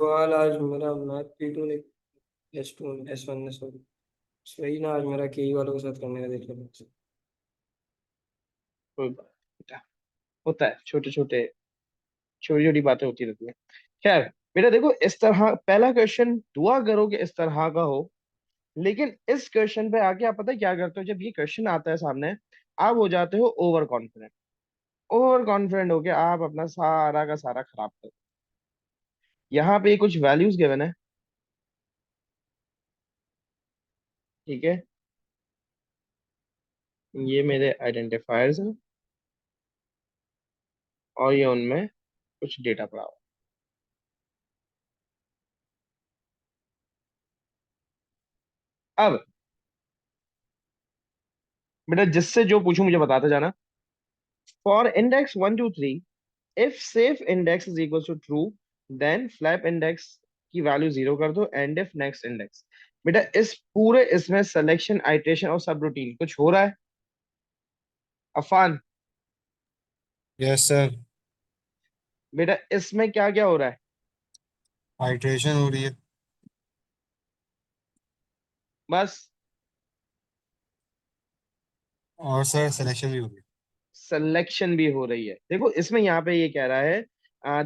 सवाल आज मेरा मैथ P2 ने S2 S1 ने सॉरी वही ना आज मेरा केई वालों के साथ करने का देख लो। कोई बात नहीं बेटा, होता है, छोटे छोटे छोटी छोटी बातें होती रहती है। खैर बेटा देखो, इस तरह पहला क्वेश्चन दुआ करो कि इस तरह का हो। लेकिन इस क्वेश्चन पे आके आप पता है क्या करते हो, जब ये क्वेश्चन आता है सामने, आप हो जाते हो ओवर कॉन्फिडेंट। ओवर कॉन्फिडेंट होके आप अपना सारा का सारा खराब कर। यहाँ पे कुछ वैल्यूज गिवन है, ठीक है, ये मेरे आइडेंटिफायर्स हैं और ये उनमें कुछ डेटा पड़ा हुआ है। अब बेटा जिससे जो पूछूं मुझे बताते जाना। For index 1 2 3, if safe index is equal to true, then flap index की वैल्यू जीरो कर दो, एंड इफ नेक्स्ट इंडेक्स। बेटा इस पूरे इसमें सिलेक्शन, आइट्रेशन और सब रूटीन कुछ हो रहा है? Afan, yes sir. बेटा इसमें क्या क्या हो रहा है? हाइड्रेशन हो रही है। बस? और सर सिलेक्शन भी हो रही है। सिलेक्शन भी हो रही है। देखो इसमें यहाँ पे ये कह रहा है,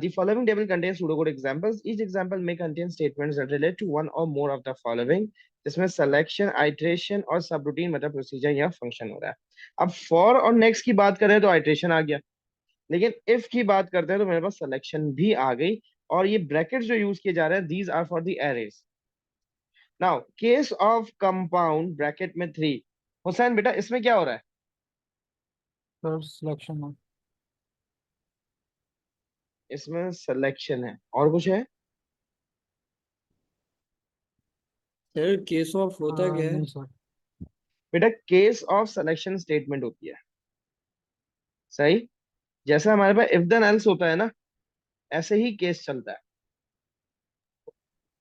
the following table contains pseudocode examples. Each example may contain statements that relate to one or more of the following. जिसमें सिलेक्शन, आइट्रेशन और सब रूटीन मतलब प्रोसीजर या फंक्शन हो रहा है। अब फॉर और नेक्स्ट की बात करें तो आइट्रेशन आ गया, लेकिन इफ की बात करते हैं तो मेरे पास सिलेक्शन भी आ गई। और ये ब्रैकेट्स जो यूज किए जा रहे हैं, these are for the arrays. Now case of compound bracket में थ्री। हुसैन बेटा इसमें क्या हो रहा है? सर सिलेक्शन है। इसमें सिलेक्शन है और कुछ है? सर केस ऑफ होता क्या है? नहीं सर। बेटा केस ऑफ सिलेक्शन स्टेटमेंट होती है, सही। जैसे हमारे पास इफ देन एल्स होता है ना, ऐसे ही केस चलता है।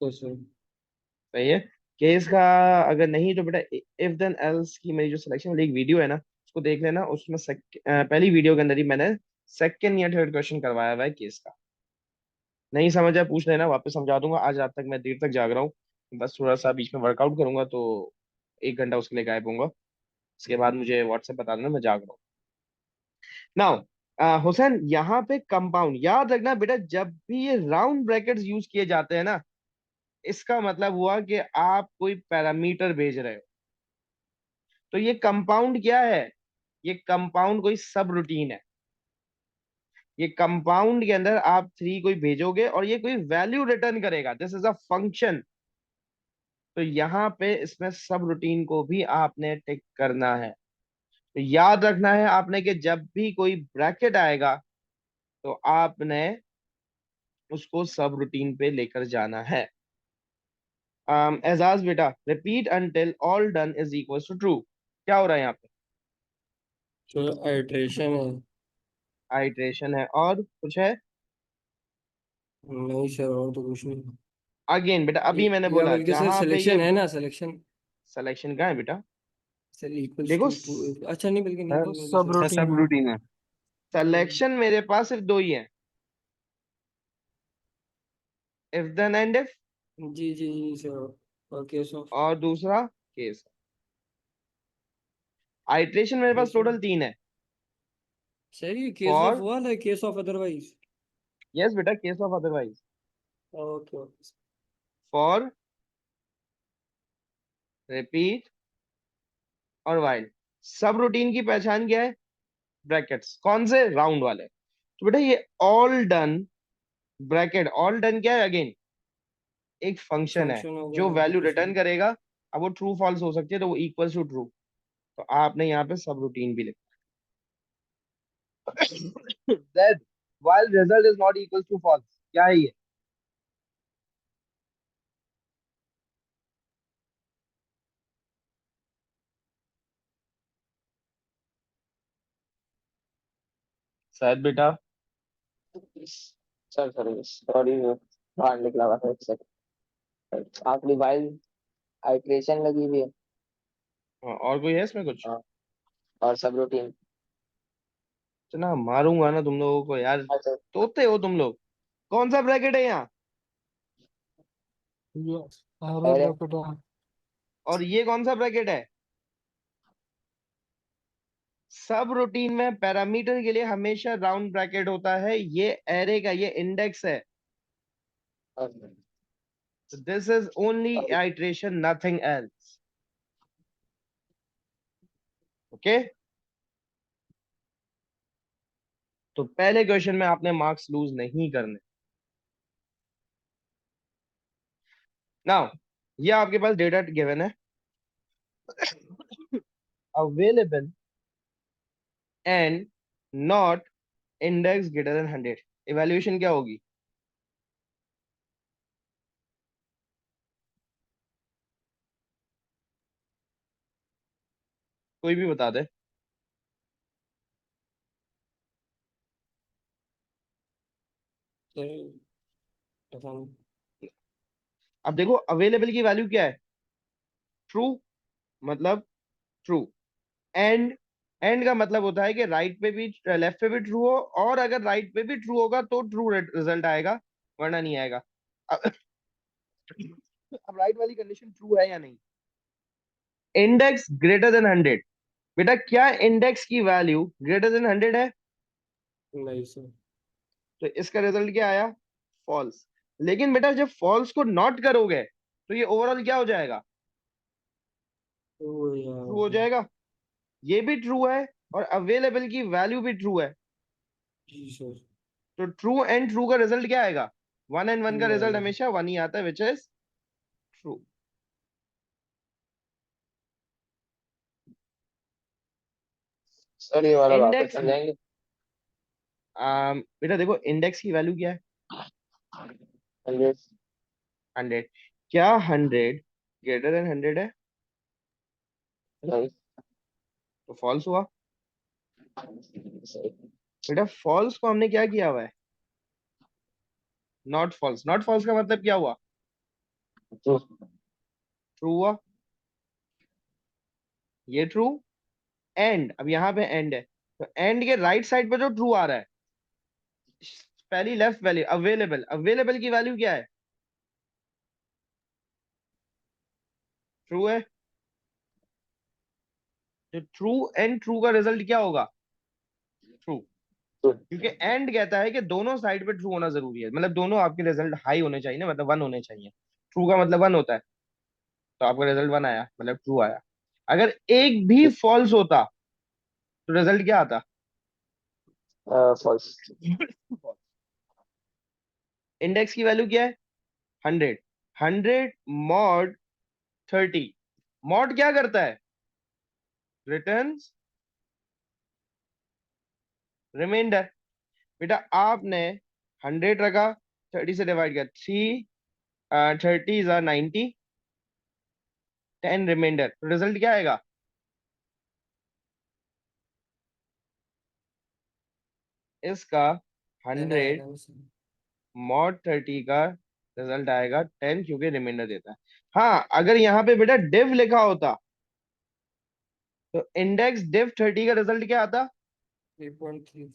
तो सर सही है। केस का अगर नहीं तो बेटा इफ देन एल्स की मेरी जो सिलेक्शन वाली एक वीडियो है ना, उसको देख लेना। उसमें पहली वीडियो के अंदर ही मैंने सेकंड या थर्ड क्वेश्चन करवाया हुआ है केस का। नहीं समझा पूछ लेना, वापस समझा दूंगा। आज रात तक मैं देर तक जाग रहा हूँ, बस थोड़ा सा बीच में वर्कआउट करूंगा तो 1 घंटा उसके लिए गायब होऊंगा। उसके बाद मुझे व्हाट्सएप बता देना, मैं जाग रहा हूँ। नाउ हुसैन यहाँ पे कंपाउंड याद रखना बेटा, जब भी ये राउंड ब्रैकेट्स यूज किए जाते हैं ना, इसका मतलब हुआ कि आप कोई पैरामीटर भेज रहे हो। तो ये कंपाउंड क्या है? ये कंपाउंड कोई सब रूटीन है। ये कंपाउंड के अंदर आप थ्री कोई भेजोगे और ये कोई वैल्यू रिटर्न करेगा, दिस इज अ फंक्शन। तो यहाँ पे इसमें सब रूटीन को भी आपने टिक करना है। तो याद रखना है आपने कि जब भी कोई ब्रैकेट आएगा तो आपने उसको सब रूटीन पे लेकर जाना है। एजाज बेटा, repeat until all done is equal to true. क्या हो रहा है यहाँ पे? सर आइट्रेशन है। आइट्रेशन है और कुछ है? नहीं सर और तो कुछ नहीं। अगेन बेटा अभी मैंने या बोला बल्कि सर जहां पे ये सिलेक्शन है ना सिलेक्शन। सिलेक्शन का है बेटा। सर इक्वल्स देखो टू टू अच्छा नहीं बल्कि नहीं सर बोलने का सब सर। सर रूटीन सब है। रूटीन है। सिलेक्शन मेरे पास सिर्फ दो ही है, इफ देन एंड इफ, जी जी जी सर। और केस ऑफ। और दूसरा केस। आइट्रेशन मेरे पास केस ऑफ टोटल तीन है। सर ये केस ऑफ फॉर, हुआ है केस ऑफ अदरवाइज। यस बेटा, case of otherwise, okay okay. For, repeat और वाइल। सब रूटीन की पहचान क्या है? ब्रैकेट्स। कौन से? राउंड वाले। तो बेटा ये all done bracket, all done क्या है? अगेन एक फंक्शन है फंक्शन होगा जो वैल्यू तो रिटर्न सर। करेगा। अब वो ट्रू फॉल्स हो सकती है, तो वो इक्वल टू ट्रू। तो आपने यहाँ पे सब रूटीन भी लिखा। That while result is not equal to false, क्या है ये? शायद बेटा। सर सर सॉरी, बाहर निकला हुआ था एक सेकंड। आखिरी वाइल आइट्रेशन लगी हुई है। हाँ, और कोई है इसमें कुछ? हाँ, और सब रूटीन। इतना मारूंगा ना तुम लोगों को यार, अच्छा। तोते हो तुम लोग। कौन सा ब्रैकेट है यहाँ? ये एरर अरे ब्रैकेट है। और ये कौन सा ब्रैकेट है? सब रूटीन में पैरामीटर के लिए हमेशा राउंड ब्रैकेट होता है, ये एरे का ये इंडेक्स है। This is only iteration, nothing else. Okay, तो पहले क्वेश्चन में आपने मार्क्स लूज नहीं करने। नाउ ये आपके पास डेटा गिवन है, available and not index greater than 100। Evaluation क्या होगी? कोई भी बता दे। सर पता नहीं। अब देखो अवेलेबल की वैल्यू क्या है? ट्रू, मतलब ट्रू। एंड, एंड का मतलब होता है कि राइट पे भी लेफ्ट पे भी ट्रू हो, और अगर राइट पे भी ट्रू होगा तो ट्रू रिजल्ट आएगा, वरना नहीं आएगा। अब अब राइट वाली कंडीशन ट्रू है या नहीं? Index greater than 100। बेटा क्या इंडेक्स की वैल्यू ग्रेटर देन 100 है? नहीं सर। तो इसका रिजल्ट क्या आया? फॉल्स। लेकिन बेटा जब फॉल्स को नॉट करोगे तो ये ओवरऑल क्या हो जाएगा? तो ट्रू हो यार। जाएगा। ये भी ट्रू है और अवेलेबल की वैल्यू भी ट्रू है, जी सर। तो ट्रू एंड ट्रू का रिजल्ट क्या आएगा? वन एंड वन का ट्रू रिजल्ट आएगा सर। हमेशा वन ही आता है, विच इज ट्रू। सर ये वाला वापस इंडेक्स, आ जाएंगे। बेटा देखो इंडेक्स की वैल्यू क्या है? 100। 100। क्या 100 ग्रेटर देन 100 है? नहीं। तो फॉल्स हुआ। सही। बेटा फॉल्स को हमने क्या किया हुआ है? Not false. नॉट फॉल्स का मतलब क्या हुआ? ट्रू। ट्रू हुआ। ये ट्रू। एंड, अब यहाँ पे एंड है, तो एंड के राइट साइड पे जो ट्रू आ रहा है, पहली लेफ्ट वैल्यू अवेलेबल, अवेलेबल की वैल्यू क्या है? ट्रू है। तो ट्रू एंड ट्रू का रिजल्ट क्या होगा? ट्रू। ट्रू। क्योंकि एंड कहता है कि दोनों साइड पे ट्रू होना जरूरी है, मतलब दोनों आपके रिजल्ट हाई होने चाहिए ना, मतलब वन होने चाहिए। ट्रू का मतलब वन होता है, तो आपका रिजल्ट वन आया, मतलब ट्रू आया। अगर एक भी फॉल्स होता तो रिजल्ट क्या आता? फॉल्स। इंडेक्स की वैल्यू क्या है? 100। 100 मॉड 30। मॉड क्या करता है? Returns remainder. बेटा आपने 100 रखा, 30 से डिवाइड किया, 30 इज 90, 10 रिमाइंडर, तो रिजल्ट क्या आएगा? इसका टेन 100 आएगा ना सर। मॉड 30 का रिजल्ट आएगा 10, क्योंकि रिमाइंडर देता है। हाँ, अगर यहाँ पे बेटा डिव लिखा होता तो इंडेक्स डिव 30 का रिजल्ट क्या आता? 3.3।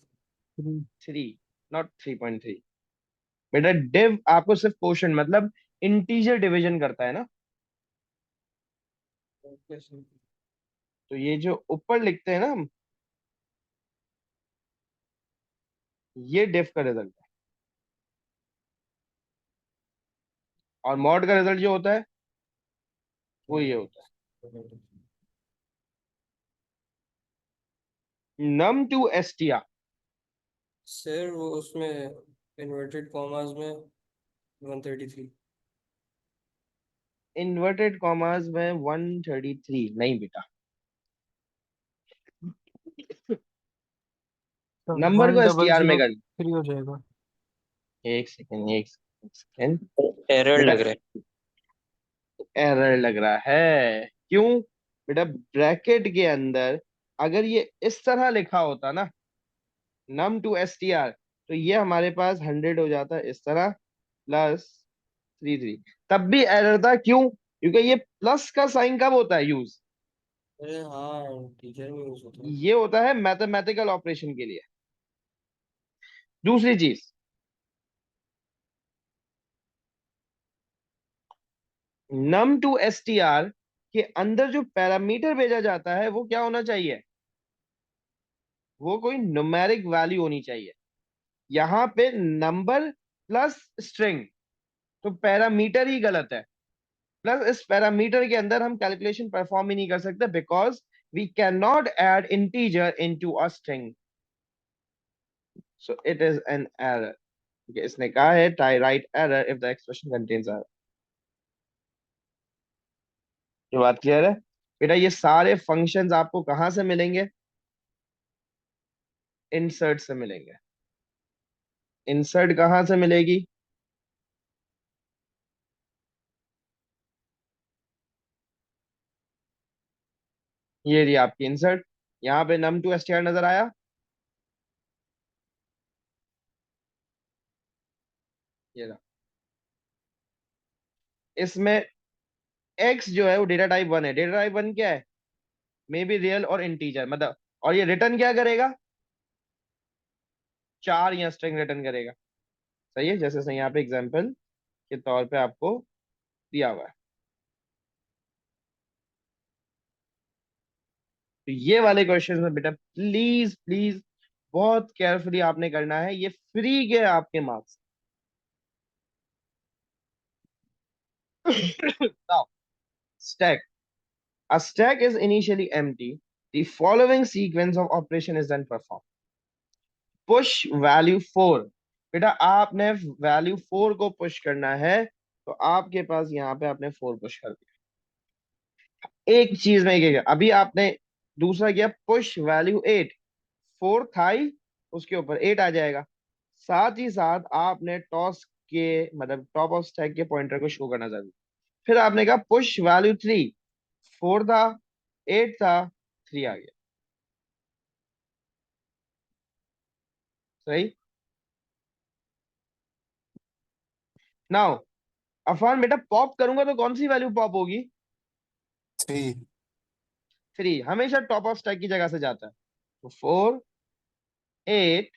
3, नॉट 3.3। बेटा डिव आपको सिर्फ क्वोशंट मतलब इंटीजर डिवीजन करता है ना, ओके सर। तो ये जो ऊपर लिखते हैं ना हम, ये डिव का रिजल्ट है। और मॉड का रिजल्ट जो होता है वो ये होता है। नम टू एसटीआर। सर वो उसमें इन्वर्टेड कॉमास में 133। इन्वर्टेड कॉमास में 133 नहीं बेटा, तो नंबर को वन डबल एसटीआर में जीरो कर। थ्री हो जाएगा। एक सेकेंड, एक सेकेंड एरर बेटा, लग रहा है। एरर लग रहा है क्यों? बेटा ब्रैकेट के अंदर अगर ये इस तरह लिखा होता ना, नम टू एसटीआर, तो ये हमारे पास 100 हो जाता इस तरह, प्लस 33। तब भी एरर था, क्यों? क्योंकि ये प्लस का साइन कब होता है यूज? अरे हाँ, टीचर में यूज होता है। ये होता है मैथमेटिकल ऑपरेशन के लिए। दूसरी चीज, num to str के अंदर जो पैरामीटर भेजा जाता है वो क्या होना चाहिए, वो कोई न्यूमेरिक वैल्यू होनी चाहिए। यहाँ पे नंबर प्लस स्ट्रिंग, तो पैरामीटर ही गलत है। प्लस इस पैरामीटर के अंदर हम कैलकुलेशन परफॉर्म ही नहीं कर सकते, because we can not add integer into a string, so it is an error. इसने कहा है type right error if the expression contains error. ये बात क्लियर है बेटा? ये सारे फंक्शंस आपको कहां से मिलेंगे, इंसर्ट से मिलेंगे। इंसर्ट कहां से मिलेगी, ये रही आपकी इंसर्ट। यहाँ पे num to str नजर आया, ये रहा। इसमें x जो है वो डेटा टाइप 1 है। डेटा टाइप 1 क्या है, मे बी रियल और इंटीजर, मतलब, और ये रिटर्न क्या करेगा, चार या स्ट्रिंग रिटर्न करेगा। सही है, जैसे सही यहाँ पे एग्जांपल के तौर पे आपको दिया हुआ है। तो ये वाले क्वेश्चन में बेटा प्लीज प्लीज बहुत केयरफुली आपने करना है, ये फ्री के आपके marks. Now stack. A stack is initially empty. The following sequence of operation is then performed. Push value 4. बेटा आपने वैल्यू 4 को पुश करना है, तो आपके पास यहाँ पे आपने 4 पुश कर दिया। एक चीज में क्या, अभी आपने दूसरा किया पुश वैल्यू 8, 4 था ही, उसके ऊपर 8 आ जाएगा। साथ ही साथ आपने टॉस के मतलब टॉप ऑफ स्टैक के पॉइंटर को शो करना जरूरी। फिर आपने कहा पुश वैल्यू 3, 4 था, 8 था, 3 आ गया। सही। नाउ अफान बेटा पॉप करूंगा तो कौन सी वैल्यू पॉप होगी, 3। 3 हमेशा टॉप ऑफ स्टैक की जगह से जाता है, तो 4 8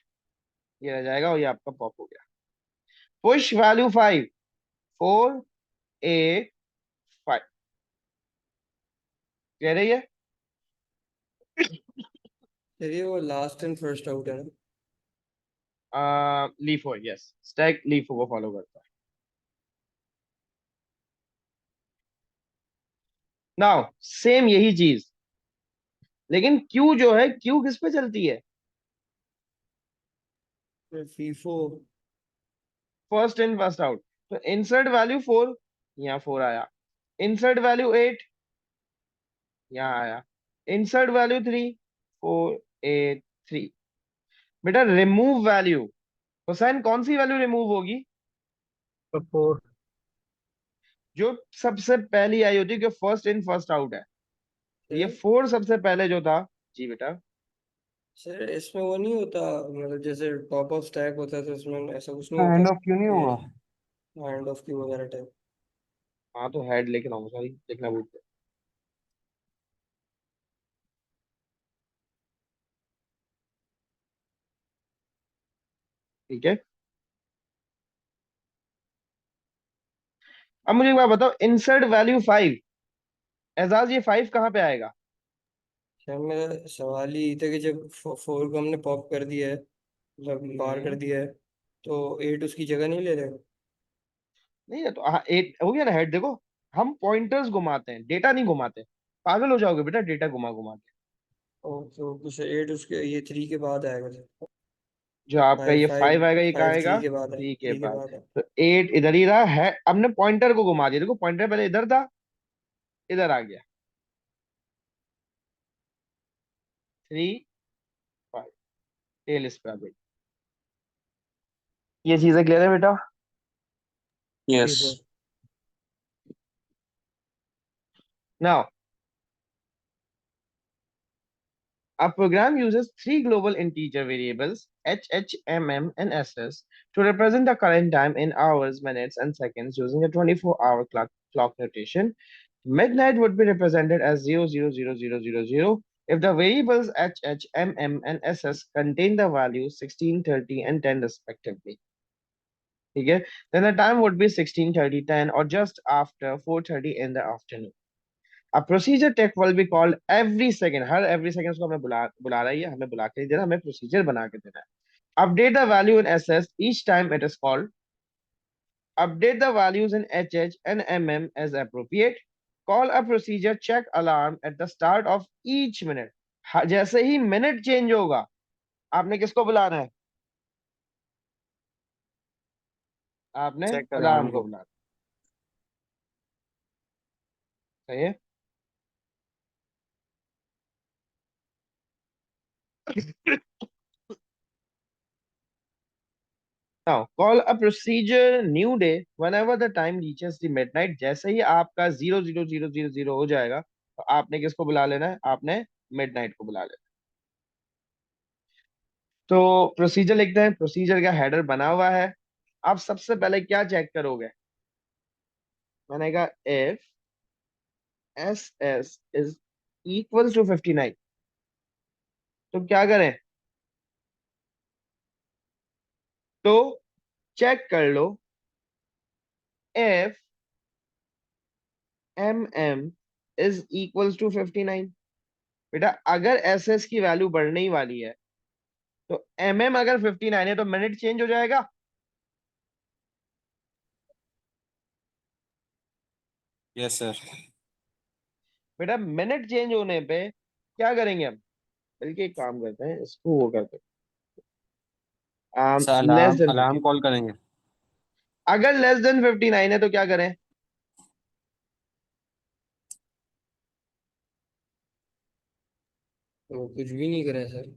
ये रह जाएगा और ये आपका पॉप हो गया। पुश वैल्यू 5, 4 8 5 कह रही है। चलिए वो लास्ट एंड फर्स्ट आउट है ना। लीफो, यस, स्टैक लीफो को फॉलो करता है। नाउ सेम यही चीज, लेकिन क्यू जो है, क्यू किस पे चलती है, FIFO. First in first out. तो इंसर्ट वैल्यू 4, यहाँ 4 आया। इंसर्ट वैल्यू 8, यहाँ आया। Insert value 3, 4 8 3। बेटा रिमूव वैल्यू, हुसैन कौन सी वैल्यू रिमूव होगी, तो 4 जो सबसे पहली आई होती है, कि फर्स्ट इन फर्स्ट आउट है। तो ये सर 4 सबसे पहले जो था। जी बेटा। सर इसमें वो नहीं होता, मतलब जैसे टॉप ऑफ स्टैक होता है तो इसमें ऐसा कुछ नहीं एंड होता ऑफ क्यों नहीं कि होगा? हैंड ऑफ की वगैरह टाइप। हाँ तो हेड लेके ना, सॉरी लिखना भूल गया। ठीक है, अब मुझे एक बात बताओ, इंसर्ट वैल्यू 5, एजाज ये 5 कहाँ पे आएगा, सर मेरा सवाल ही था कि जब 4 को हमने पॉप कर दिया है, मतलब बाहर कर दिया है, तो 8 उसकी जगह नहीं ले रहे। नहीं है तो हाँ 8 हो गया ना हेड। देखो हम पॉइंटर्स घुमाते हैं, डेटा नहीं घुमाते, पागल हो जाओगे बेटा डेटा घुमा घुमा के। और तो कुछ 8 उसके ये 3 के बाद आएगा सर। जो आपका फाइव ये फाइव 5 आएगा, ये कहाँ फाइव आएगा, 3 के बाद है, 3 के 3 के बाद। बाद है। तो 8 इधर ही रहा है, हमने पॉइंटर को घुमा दिया। देखो पॉइंटर पहले इधर था, इधर आ गया। 3 5 टेल इस पे आ गई। ये चीजें क्लियर है बेटा? जी yes. Sir. Now a program uses three global integer variables h, m, and ss to represent the current time in hours, minutes, and seconds using a 24-hour clock notation. Midnight would be represented as 000000 if the variables h, m, and ss contain the values 16, 30, and 10 respectively. ठीक है, then the time would be 16:30, 10 or just after 4:30 in the afternoon. A procedure tech will be called every second. Her every second को हमें बुला रहा है, ये हमें बुला के नहीं दे रहा, हमें प्रोसीजर बना के देना है. Update the value in SS each time it is called. Update the values in HH and MM as appropriate. Call a procedure check alarm at the start of each minute. जैसे ही minute change होगा आपने किसको बुलाना है? आपने check alarm alarm को को। बुलाना. सही है. Now, call a procedure new day whenever the time reaches the midnight. जैसे ही आपका 00:00 हो जाएगा तो आपने किसको बुला लेना है? आपने मिडनाइट को बुला लेना है. तो प्रोसीजर लिखते हैं. प्रोसीजर का हेडर बना हुआ है. आप सबसे पहले क्या चेक करोगे? मैंने कहा if S S is equal to 59, तो क्या करें? तो चेक कर लो if M M is equal to 59. बेटा अगर एस एस की वैल्यू बढ़ने ही वाली है तो एम एम अगर 59 है तो मिनट चेंज हो जाएगा. Yes sir. बेटा मिनट चेंज होने पे क्या करेंगे हम? बल्कि एक काम करते हैं, इसको वो करते हैं sir less alarm then alarm 59. Call करेंगे। अगर लेस देन 59 है तो क्या करें? तो कुछ भी नहीं करें sir.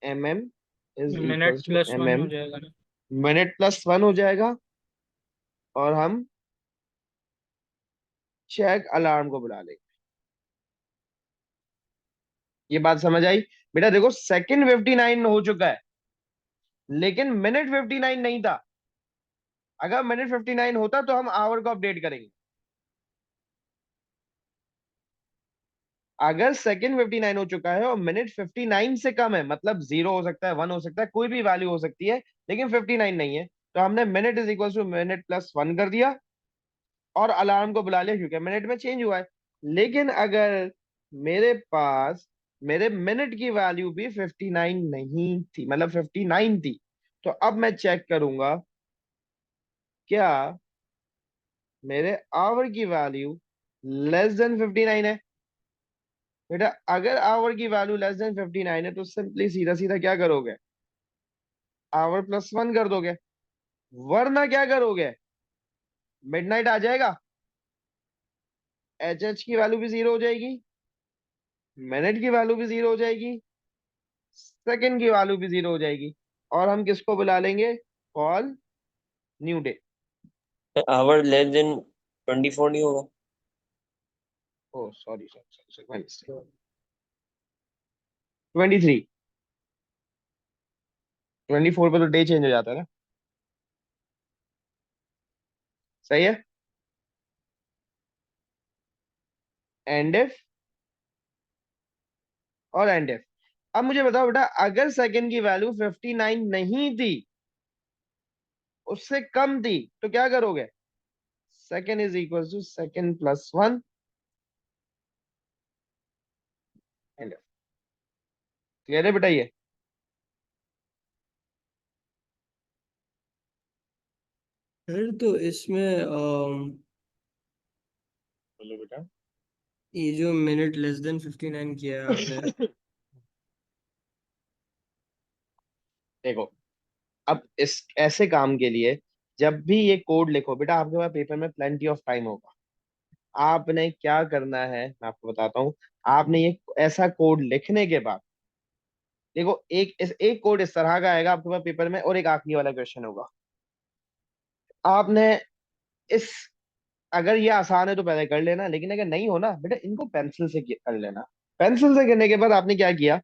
M M is minute equal to plus M one हो एम. जाएगा ना। मिनट प्लस 1 हो जाएगा और हम चेक अलार्म को बुला लेंगे. ये बात समझ आई? बेटा देखो सेकंड 59 हो चुका है लेकिन मिनट 59 नहीं था. अगर मिनट 59 होता तो हम आवर को अपडेट करेंगे. अगर सेकंड 59 हो चुका है और मिनट 59 से कम है, मतलब 0 हो सकता है, 1 हो सकता है, कोई भी वैल्यू हो सकती है, लेकिन 59 नहीं है, तो हमने minute is equal to minute plus 1 कर दिया और अलार्म को बुला लिया क्योंकि मिनट में चेंज हुआ है. लेकिन अगर मेरे पास मेरे मिनट की वैल्यू भी 59 नहीं थी, मतलब 59 थी, तो अब मैं चेक करूंगा क्या मेरे आवर की वैल्यू लेस देन 59 है. बेटा अगर आवर की वैल्यू लेस देन 59 है तो सिंपली सीधा सीधा क्या करोगे? आवर प्लस 1 कर दोगे. वरना क्या करोगे? मिडनाइट आ जाएगा, एच एच की वैल्यू भी 0 हो जाएगी, मिनट की वैल्यू भी 0 हो जाएगी, सेकंड की वैल्यू भी 0 हो जाएगी, और हम किसको बुला लेंगे? Call new day. Hour less than 24 नहीं होगा? Oh sorry sorry sorry, my mistake. 23. 24 पे तो डे चेंज हो जाता है ना. सही है. एंड इफ और एंड इफ. अब मुझे बताओ बेटा अगर सेकंड की वैल्यू 59 नहीं थी, उससे कम थी, तो क्या करोगे? Second is equal to second plus 1 and if. Clear है बेटा? ये सर तो इसमें बोलो बेटा. ये जो मिनट लेस देन 59 किया है आपने, देखो अब इस ऐसे काम के लिए जब भी ये कोड लिखो बेटा, आपके पास पेपर में प्लेंटी ऑफ टाइम होगा. आपने क्या करना है मैं आपको बताता हूँ. आपने ये ऐसा कोड लिखने के बाद देखो एक कोड इस तरह का आएगा आपके पास पेपर में और एक आखिरी वाला क्वेश्चन होगा. आपने इस अगर ये आसान है तो पहले कर लेना, लेकिन अगर नहीं हो ना बेटा इनको पेंसिल से कर लेना. पेंसिल से करने के बाद आपने क्या किया?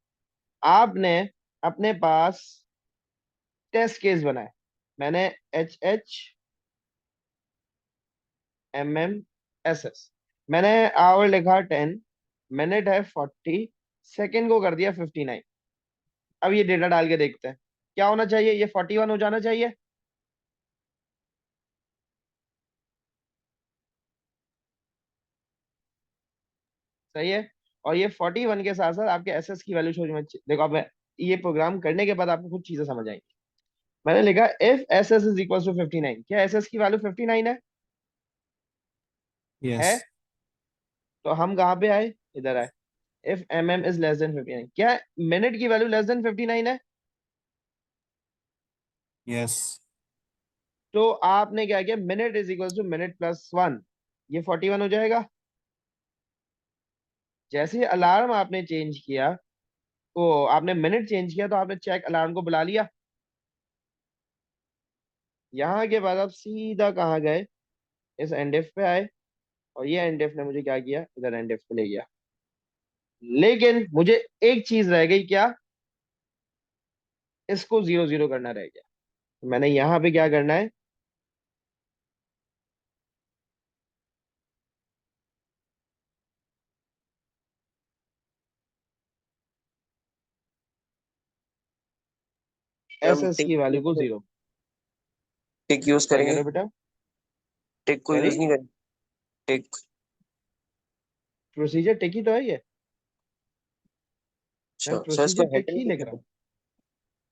आपने अपने पास टेस्ट केस बनाए. मैंने H H M M S S. मैंने आवर लिखा 10, मिनट है 40, सेकंड को कर दिया 59. अब ये डेटा डाल के देखते हैं. क्या होना चाहिए, ये 41 हो जाना चाहिए। सही है। और ये 41 के साथ साथ आपके एसएस की वैल्यू छोड़ मत देखो। अब ये प्रोग्राम करने के बाद आपको कुछ चीजें समझ आएंगी। मैंने लिखा if S S is equal to 59, क्या एस एस की वैल्यू 59 है? Yes. तो हम कहाँ पे आए, इधर आए। If M M is less than 59, क्या मिनट की वैल्यू लेस देन 59 है? Yes. तो आपने क्या किया, minute is equal to minute plus 1, ये 41 हो जाएगा। जैसे ही अलार्म आपने चेंज किया, तो आपने मिनट चेंज किया, तो आपने चेक अलार्म को बुला लिया। यहाँ के बाद आप सीधा कहाँ गए, इस एंडिफ पे आए, और ये एंडिफ ने मुझे क्या किया, इधर एंडिफ पे ले गया। लेकिन मुझे एक चीज रह गई, क्या? इसको 0 0 करना रह गया। तो मैंने यहाँ पे क्या करना है, एस हम एस की वैल्यू को 0। टिक यूज क्या कह रहे करेंगे, हो बेटा? टिक को सॉरी, यूज नहीं करेंगे। टिक। प्रोसीजर टिक ही तो है ये। मैं अच्छा सर, इसको प्रोसीजर टिक हेडर ही नहीं लिख रहा करेंगे। हूँ।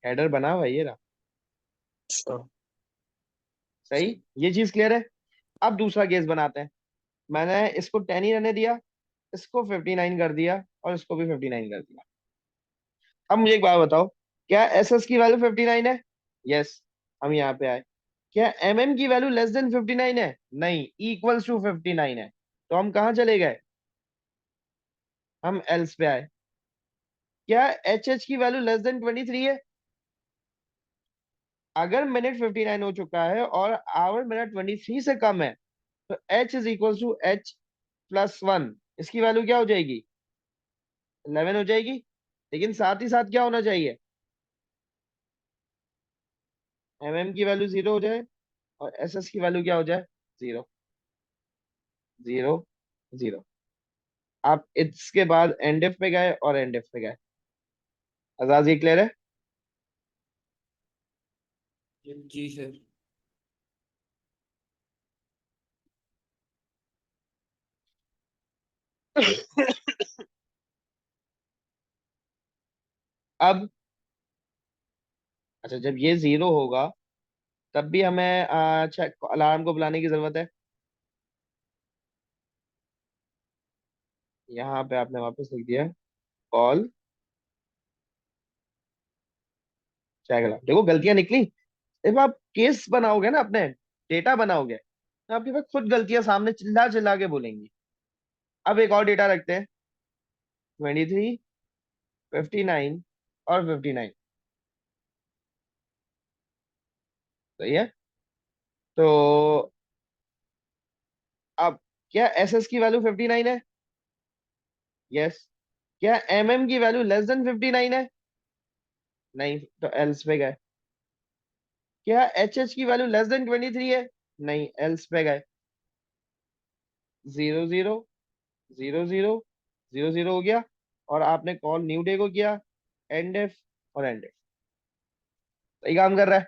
हेडर बना हुआ है ये रहा। अच्छा। सही, ये चीज क्लियर है। अब दूसरा केस बनाते हैं। मैंने इसको 10 ही रहने दिया, इसको 59 कर दिया, और इसको भी 59 कर दिया। अब मुझे एक बात बताओ, क्या एस एस की वैल्यू 59 है? यस। हम यहाँ पे आए, क्या एम एम की वैल्यू लेस देन 59 है? नहीं, इक्वल्स टू 59 है। तो हम कहाँ चले गए, हम एल्स पे आए। क्या एच एच की वैल्यू लेस देन 23 है? अगर मिनट 59 हो चुका है और आवर मिनट 23 से कम है, तो H is equal to H plus 1, इसकी वैल्यू क्या हो जाएगी, 11 हो जाएगी। लेकिन साथ ही साथ क्या होना चाहिए, एम एम की वैल्यू 0 हो जाए, और एस एस की वैल्यू क्या हो जाए, 0 0 0। आप इसके बाद एंड एफ पे गए और एंड एफ पे गए। आजाद, ये क्लियर है? जी सर। अब अच्छा, जब ये 0 होगा, तब भी हमें अच्छा अलार्म को बुलाने की जरूरत है। यहाँ पे आपने वापस लिख दिया कॉल चेक अलार्म। देखो गलतियां निकली। जब आप केस बनाओगे ना, अपने डेटा बनाओगे, तो आपके पास खुद गलतियां सामने चिल्ला चिल्ला के बोलेंगी। अब एक और डेटा रखते हैं, 23, 59 और 59। सही है। तो अब क्या एस एस की वैल्यू 59 है? यस। क्या एम एम की वैल्यू लेस देन 59 है? नहीं, तो एल्स पे गए। क्या एच एच की वैल्यू लेस देन 23 है? नहीं, एल्स पे गए। 0 0 0 0 0 0 हो गया। और आपने कॉल न्यू डे को किया, एंड एफ और एंड एफ। सही काम कर रहा है।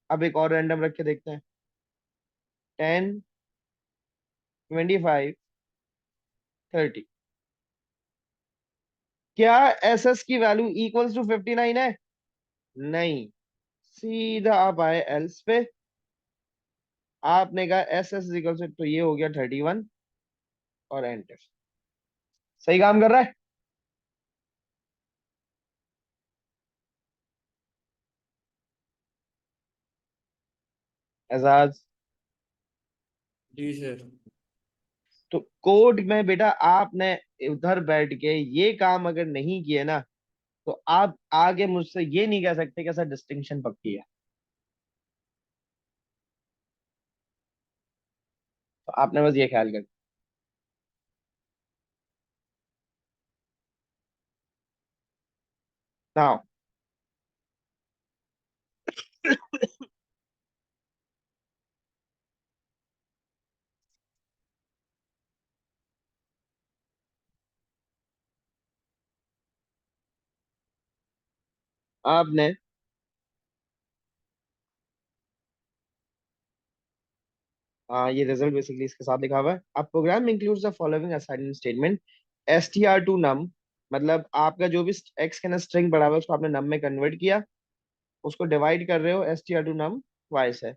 अब एक और रैंडम रख के देखते हैं, 10 25 30। क्या एस एस की वैल्यू इक्वल्स टू 59 है? नहीं। सीधा आप आए एल्स पे, आपने कहा एस एस इक्वल से, तो ये हो गया 31 और एंड एफ। सही काम कर रहा है। एजाज, जी सर। तो कोड में बेटा आपने उधर बैठ के ये काम अगर नहीं किए ना, तो आप आगे मुझसे ये नहीं कह सकते कि सर डिस्टिंक्शन पक्की है। तो आपने बस ये ख्याल कर। नाउ आपने ये रिजल्ट बेसिकली इसके साथ लिखा हुआ है। अब program includes the following assignment statement. str to num, मतलब आपका जो भी x के अंदर स्ट्रिंग पड़ा हुआ है उसको आपने num में कन्वर्ट किया, उसको डिवाइड कर रहे हो str टू num twice है।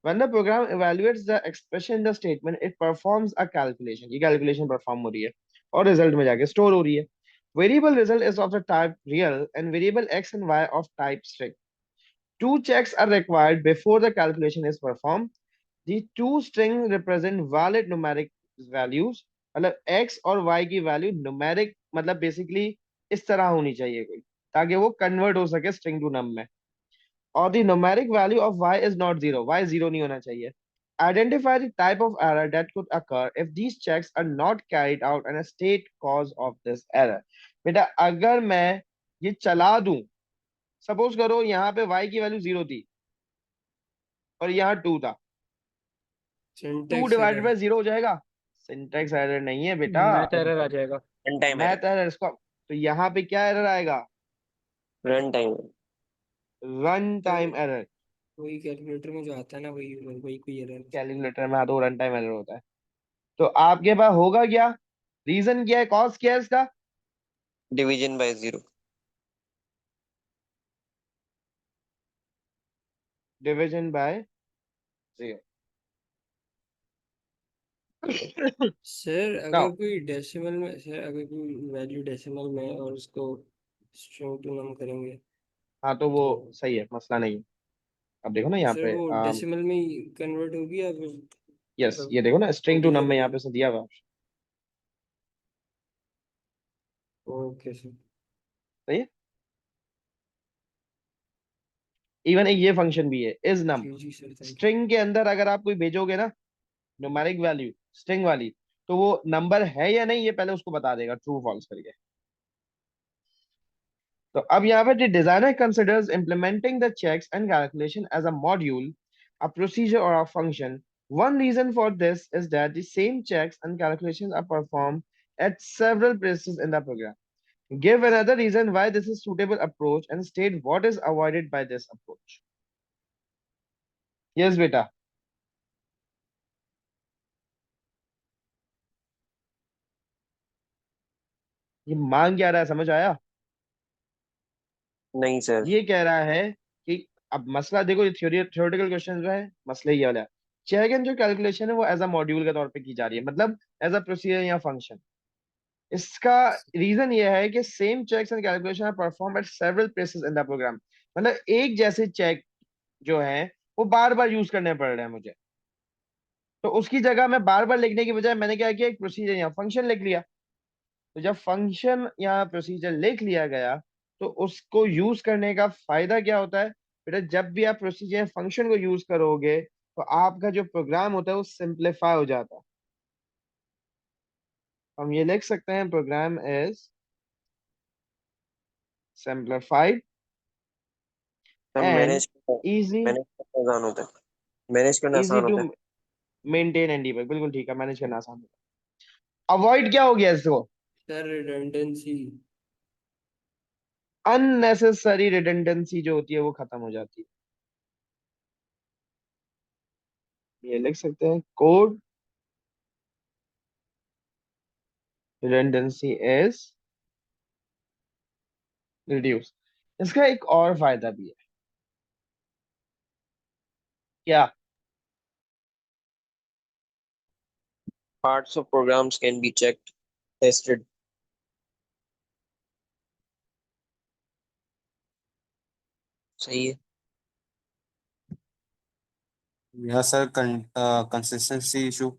When the program evaluates the expression in the statement, it performs a calculation. ये calculation perform हो रही है और result में जाके store हो रही है। Variable result is of the type real and variable x and y of type string. Two checks are required before the calculation is performed. The two strings represent valid numeric values. मतलब x और y की value numeric मतलब basically इस तरह होनी चाहिए कोई, ताकि वो कन्वर्ट हो सके स्ट्रिंग टू नम में। और the numeric value of y is not zero, y zero नहीं होना चाहिए। Identify the type of error that could occur if these checks are not carried out and a state cause of this error। बेटा अगर मैं ये चला दूं, suppose करो यहाँ पे y की वैल्यू 0 थी और यहाँ 2 था, 2 सिंटेक्स डिवाइडेड एरर। बाय 0 हो जाएगा। सिंटेक्स एरर नहीं है बेटा, मैथ एरर आ जाएगा। Run time error. Math error इसको। तो यहाँ पे क्या एरर आएगा? Run time. Run time sir error. वही कैलकुलेटर में जो आता है ना, वही वही कोई एरर। कैलकुलेटर में तो रन टाइम एरर होता है। तो आपके पास होगा क्या? रीजन क्या है, कॉज क्या है इसका? Division bye 0। Division bye 0। Sir अगर नाउ कोई डेसिमल में, सर अगर कोई वैल्यू डेसिमल में और उसको स्ट्रिंग टू नम करेंगे हाँ तो वो तो सही है, मसला नहीं है। अब देखो ना यहाँ सर पे वो डेसिमल में ही कन्वर्ट होगी या फिर यस, मतलब ये देखो ना स्ट्रिंग टू नम इंटीजर में में यहाँ ही? पे से दिया हुआ है। Okay sir. सही है। इवन एक ये फंक्शन भी है इज नम। जी जी सर, थैंक यू। स्ट्रिंग के अंदर अगर आप कोई भेजोगे ना न्यूमेरिक वैल्यू स्ट्रिंग वाली, तो वो नंबर है या नहीं ये पहले उसको बता देगा ट्रू फॉल्स करके। तो अब यहाँ पे the designer considers implementing the checks and calculation as a module, a procedure or a function. One reason for this is that the same checks and calculations are performed at several places in the program. Give another reason why this is suitable approach and state what is avoided by this approach. Yes, beta. ये मांग क्या रहा है, समझ आया? नहीं sir. ये कह रहा है कि अब मसला देखो, ये थ्योरेटिकल क्वेश्चन जो है मसला ये वाला है। चेक एंड जो कैलकुलेशन है वो एज अ मॉड्यूल के तौर पे की जा रही है, मतलब एज अ प्रोसीजर या फंक्शन। इसका रीजन ये है कि same checks and calculation are perform at several places in the program. मतलब एक जैसे चेक जो है वो बार बार यूज करने पड़ रहे हैं मुझे। तो उसकी जगह मैं बार बार लिखने की बजाय मैंने क्या किया, एक प्रोसीजर या फंक्शन लिख लिया। तो जब फंक्शन या प्रोसीजर लिख लिया गया तो उसको यूज करने का फायदा क्या होता है? बेटा जब भी आप प्रोसीजर फंक्शन को यूज करोगे तो आपका जो प्रोग्राम होता है वो सिंप्लीफाई हो जाता है। हम ये लिख सकते हैं प्रोग्राम इज सिंप्लीफाइड सब एंड मैनेज इजी मैनेज करना आसान होता है। मैनेज करना इजी आसान टू होता है। Maintain and debug. बिल्कुल ठीक है, मैनेज करना आसान होता है। अवॉइड क्या हो गया इसको? Sir redundancy. अननेसेसरी रिडंडेंसी जो होती है वो खत्म हो जाती है। ये लिख सकते हैं कोड रिडंडेंसी इज रिड्यूस। इसका एक और फायदा भी है। क्या? Parts of programs can be checked, tested। सही है। Yeah, sir. Consistency issue.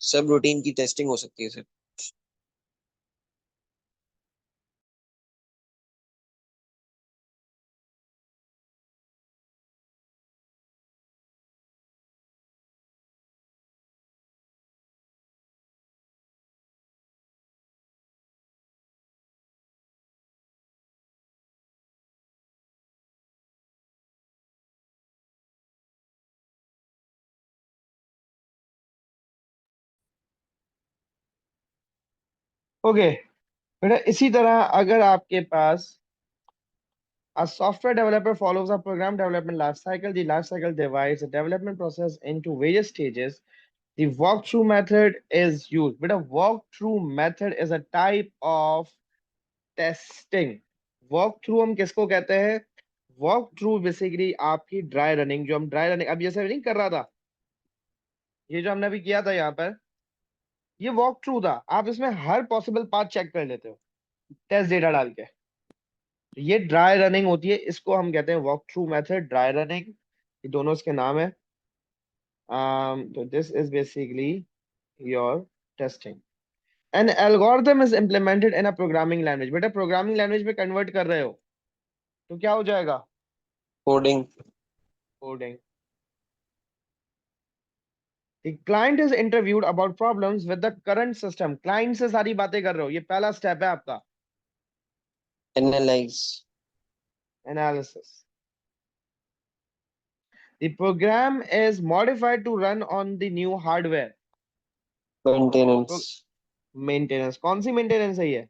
सब रूटीन की टेस्टिंग हो सकती है सर। ओके बेटा, इसी तरह अगर आपके पास A software developer follows a program development life cycle. The life cycle divides the development process into various stages. The walkthrough method is used. But a walkthrough method is a type of testing. walkthrough हम किसको कहते हैं? walkthrough basically आपकी dry running, जो हम dry running अब जैसे नहीं कर रहा था, ये जो हमने अभी किया था यहाँ पर, ये वॉक थ्रू था। आप इसमें हर पॉसिबल पाथ चेक कर लेते हो टेस्ट डेटा डाल के। तो ये ड्राई रनिंग होती है, इसको हम कहते हैं walk through method, dry running, ये दोनों इसके नाम है। तो this is basically your testing. An algorithm is implemented in a programming language. बेटा प्रोग्रामिंग लैंग्वेज में कन्वर्ट कर रहे हो तो क्या हो जाएगा? Coding. Coding. The client is interviewed about problems with the current system. Client से सारी बातें कर रहे हो, ये पहला स्टेप है आपका analyse. analysis. The program is modified to run on the new hardware. Maintenance. Maintenance, कौन सी मेंटेनेंस है ये?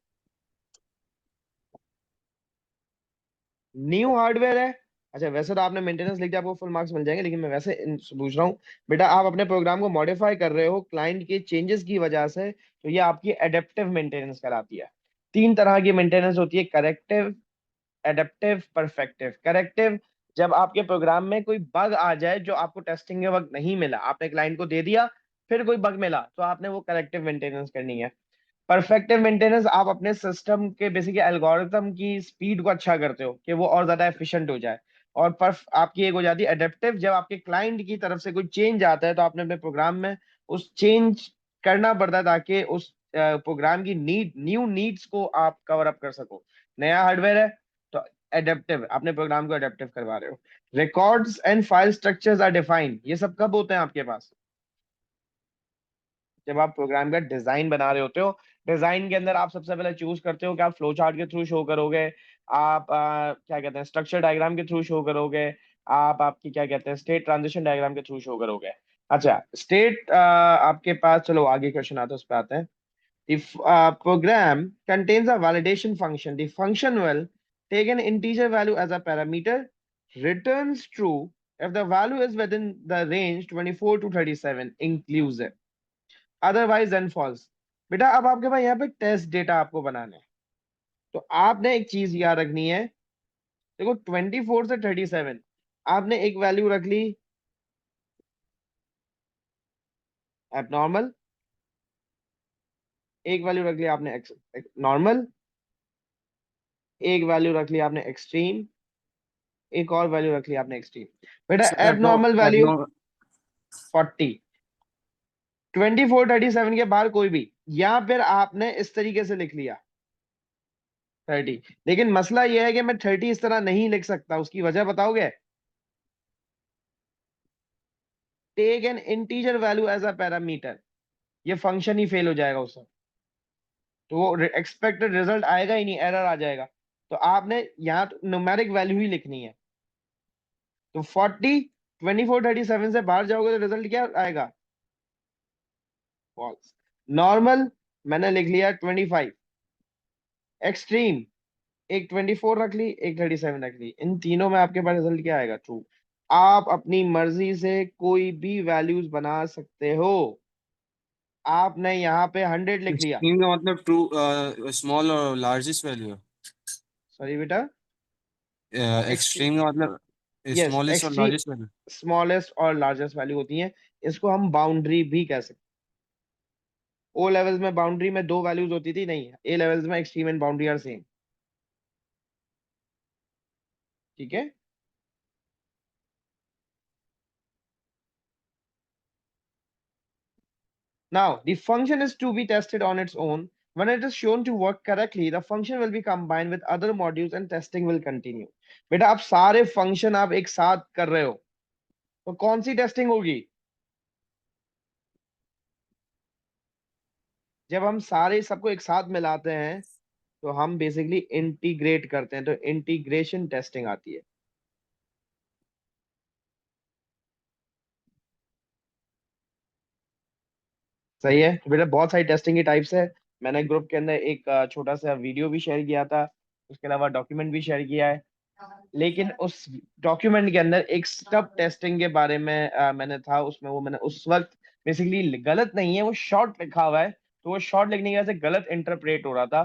न्यू हार्डवेयर है। अच्छा वैसे तो आपने मेंटेनेंस लिख दिया, आपको फुल मार्क्स मिल जाएंगे, लेकिन मैं वैसे पूछ रहा हूँ बेटा, आप अपने प्रोग्राम को मॉडिफाई कर रहे हो क्लाइंट के चेंजेस की वजह से, तो ये आपकी एडेप्टिव मेंटेनेंस कहलाती है। तीन तरह की मेंटेनेंस होती है, करेक्टिव, एडेप्टिव, परफेक्टिव। करेक्टिव, जब आपके प्रोग्राम में कोई बग आ जाए जो आपको टेस्टिंग के वक्त नहीं मिला, आपने क्लाइंट को दे दिया, फिर कोई बग मिला, तो आपने वो करेक्टिव मेंटेनेंस करनी है। परफेक्टिव मेंटेनेंस, आप अपने सिस्टम के बेसिकली एल्गोरिथम की स्पीड को अच्छा करते हो कि वो और ज्यादा एफिशिएंट हो जाए। और आपकी एक हो जाती है एडेप्टिव, जब आपके क्लाइंट की तरफ से कोई चेंज आता है तो आपने अपने प्रोग्राम में उस चेंज करना पड़ता है ताकि उस प्रोग्राम की न्यू नीड्स को आप कवर अप कर सको। नया हार्डवेयर है तो एडेप्टिव, अपने प्रोग्राम को एडेप्टिव करवा रहे हो। Records and file structures are defined, ये सब कब होते हैं आपके पास? जब आप प्रोग्राम का डिजाइन बना रहे होते हो। डिजाइन के अंदर आप सबसे पहले चूज करते हो कि आप फ्लो चार्ट के थ्रू शो करोगे, आप क्या कहते हैं स्ट्रक्चर डायग्राम के थ्रू शो करोगे, आप आपकी क्या कहते हैं स्टेट ट्रांजिशन डायग्राम के थ्रू शो करोगे। अच्छा स्टेट आपके पास, चलो आगे क्वेश्चन आता है उस पर आते हैं। If program contains a validation function, the function will take an integer value as a parameter, returns true if the value is within the range 24 to 37 inclusive, otherwise then false. बेटा अब आपके पास यहाँ पे टेस्ट डेटा आपको बनाना है, तो आपने एक चीज याद रखनी है। देखो 24 से 37 आपने एक वैल्यू रख ली एबनॉर्मल, एक वैल्यू रख ली आपने नॉर्मल, एक वैल्यू रख ली आपने एक्सट्रीम, एक और वैल्यू रख ली आपने एक्सट्रीम। बेटा एबनॉर्मल वैल्यू 40, 24 37 के बाहर कोई भी, या फिर आपने इस तरीके से लिख लिया 30। लेकिन मसला यह है कि मैं 30 इस तरह नहीं लिख सकता, उसकी वजह बताओगे? Take an integer value as a parameter, ये फंक्शन ही फेल हो जाएगा उससे, तो वो एक्सपेक्टेड रिजल्ट आएगा ही नहीं, एरर आ जाएगा। तो आपने यहाँ तो न्यूमेरिक वैल्यू ही लिखनी है। तो 40 24 37 से बाहर जाओगे तो रिजल्ट क्या आएगा? फॉल्स। नॉर्मल मैंने लिख लिया 25, एक्सट्रीम एक 24 रख ली, एक 37 रख ली, इन तीनों में आपके पास रिजल्ट क्या आएगा? ट्रू। आप अपनी मर्जी से कोई भी वैल्यूज बना सकते हो। आपने यहाँ पे 100 लिख लिया, एक्सट्रीम का मतलब ट्रू स्मॉल और लार्जेस्ट वैल्यू सॉरी बेटा, है। एक्सट्रीम का मतलब यस स्मॉलेस्ट और एक्सट्रीम, लार्जेस्ट वैल्यू। स्मॉलेस्ट और लार्जेस्ट वैल्यू होती हैं। इसको हम बाउंड्री भी कह सकते हैं। ओ लेवल्स में बाउंड्री में दो वैल्यूज होती थी, नहीं ए लेवल्स में extreme and boundary are same. ठीक है। Now, the function is to be tested on its own. When it is shown to work correctly, the function will be combined with other modules and testing will continue. बेटा आप सारे function आप एक साथ कर रहे हो तो कौन सी टेस्टिंग होगी? जब हम सारे सबको एक साथ मिलाते हैं तो हम बेसिकली इंटीग्रेट करते हैं, तो इंटीग्रेशन टेस्टिंग आती है। सही है। तो बेटा बहुत सारी टेस्टिंग की टाइप्स है। मैंने ग्रुप के अंदर एक छोटा सा वीडियो भी शेयर किया था, उसके अलावा डॉक्यूमेंट भी शेयर किया है। लेकिन उस डॉक्यूमेंट के अंदर एक स्टब टेस्टिंग के बारे में मैंने था उसमें, वो मैंने उस वक्त बेसिकली, गलत नहीं है वो शॉर्ट लिखा हुआ है, तो वो शॉर्ट लिखने की वजह से गलत इंटरप्रेट हो रहा था।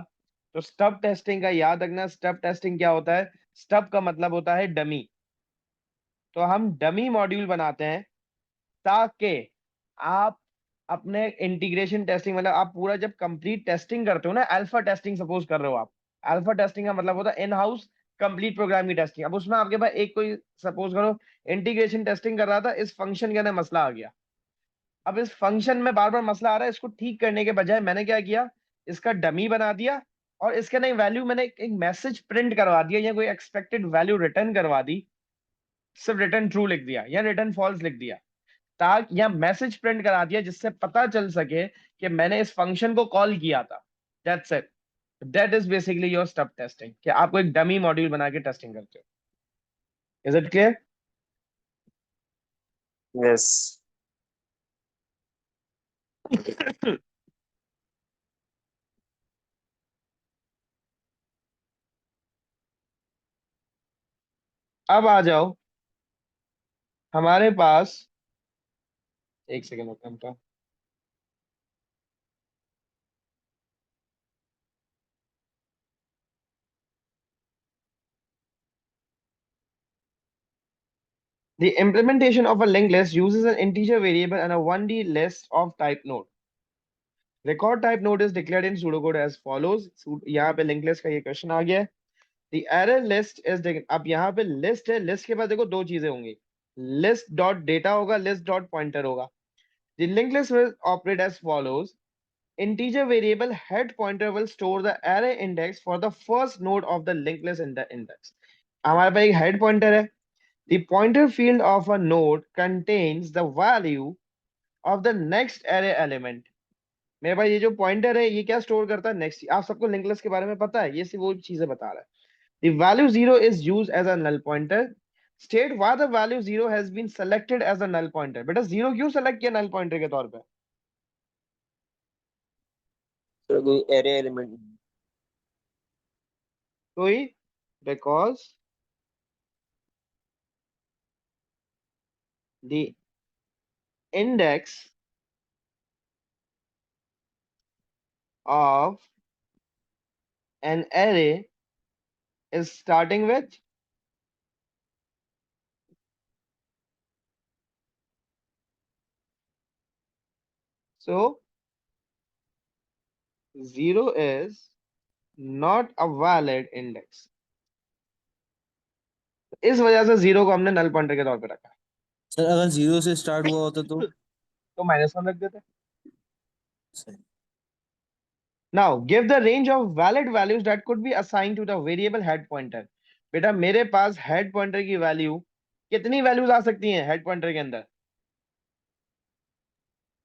तो स्टब टेस्टिंग का याद रखना, स्टब टेस्टिंग क्या होता है, स्टब का मतलब होता है डमी। तो हम डमी मॉड्यूल बनाते हैं ताकि आप अपने इंटीग्रेशन टेस्टिंग, मतलब आप पूरा जब कंप्लीट टेस्टिंग करते हो ना, अल्फा टेस्टिंग सपोज कर रहे हो आप, अल्फा टेस्टिंग का मतलब होता है इन हाउस कंप्लीट प्रोग्राम की टेस्टिंग। अब उसमें आपके पास एक कोई सपोज करो इंटीग्रेशन टेस्टिंग कर रहा था, इस फंक्शन के अंदर मसला आ गया। अब इस फंक्शन में बार बार मसला आ रहा है, इसको ठीक करने के बजाय मैंने क्या किया, इसका डमी बना दिया और इसके नई वैल्यू मैंने एक मैसेज प्रिंट करवा दिया या कोई एक्सपेक्टेड वैल्यू रिटर्न करवा दी, सिर्फ रिटर्न ट्रू लिख दिया या रिटर्न फॉल्स लिख दिया, ताकि या मैसेज प्रिंट करा दिया जिससे पता चल सके कि मैंने इस फंक्शन को कॉल किया था। That's it. That is basically your stub testing, कि आपको एक डमी मॉड्यूल बना के टेस्टिंग करते हो। Is it clear? यस। अब आ जाओ हमारे पास, एक सेकेंड रुकना। The implementation of a linked list uses an integer variable and a 1D list of type node. Record type node is declared in pseudocode as follows. यहाँ पे linked list का ये question आ गया है। The array list is अब यहाँ पे list है, list के बाद देखो दो चीजें होंगी, list dot data होगा, list dot pointer होगा। The linked list will operate as follows. Integer variable head pointer will store the array index for the first node of the linked list in the index. हमारे पास एक head pointer है। The pointer field of a node contains the value of the next array element. मेरे पास ये जो pointer है ये क्या store करता है, नेक्स्ट। आप सबको लिंक लिस्ट के बारे में पता है, ये सिर्फ वो चीजें बता रहा है। The value 0 is used as a null pointer. State why the value 0 has been selected as a null pointer. बेटा 0 क्यों सेलेक्ट किया null pointer के तौर पे? तो कोई एरे एलिमेंट कोई, because the index of an array is starting with so 0 is not a valid index. इस वजह से 0 को हमने null pointer के तौर पे रखा। सर अगर 0 से स्टार्ट हुआ होता तो तो -1 रख देते। सही। Now give the range of valid values that could be assigned to the variable head pointer. बेटा मेरे पास head pointer की वैल्यू, कितनी वैल्यूज आ सकती हैं head pointer के अंदर?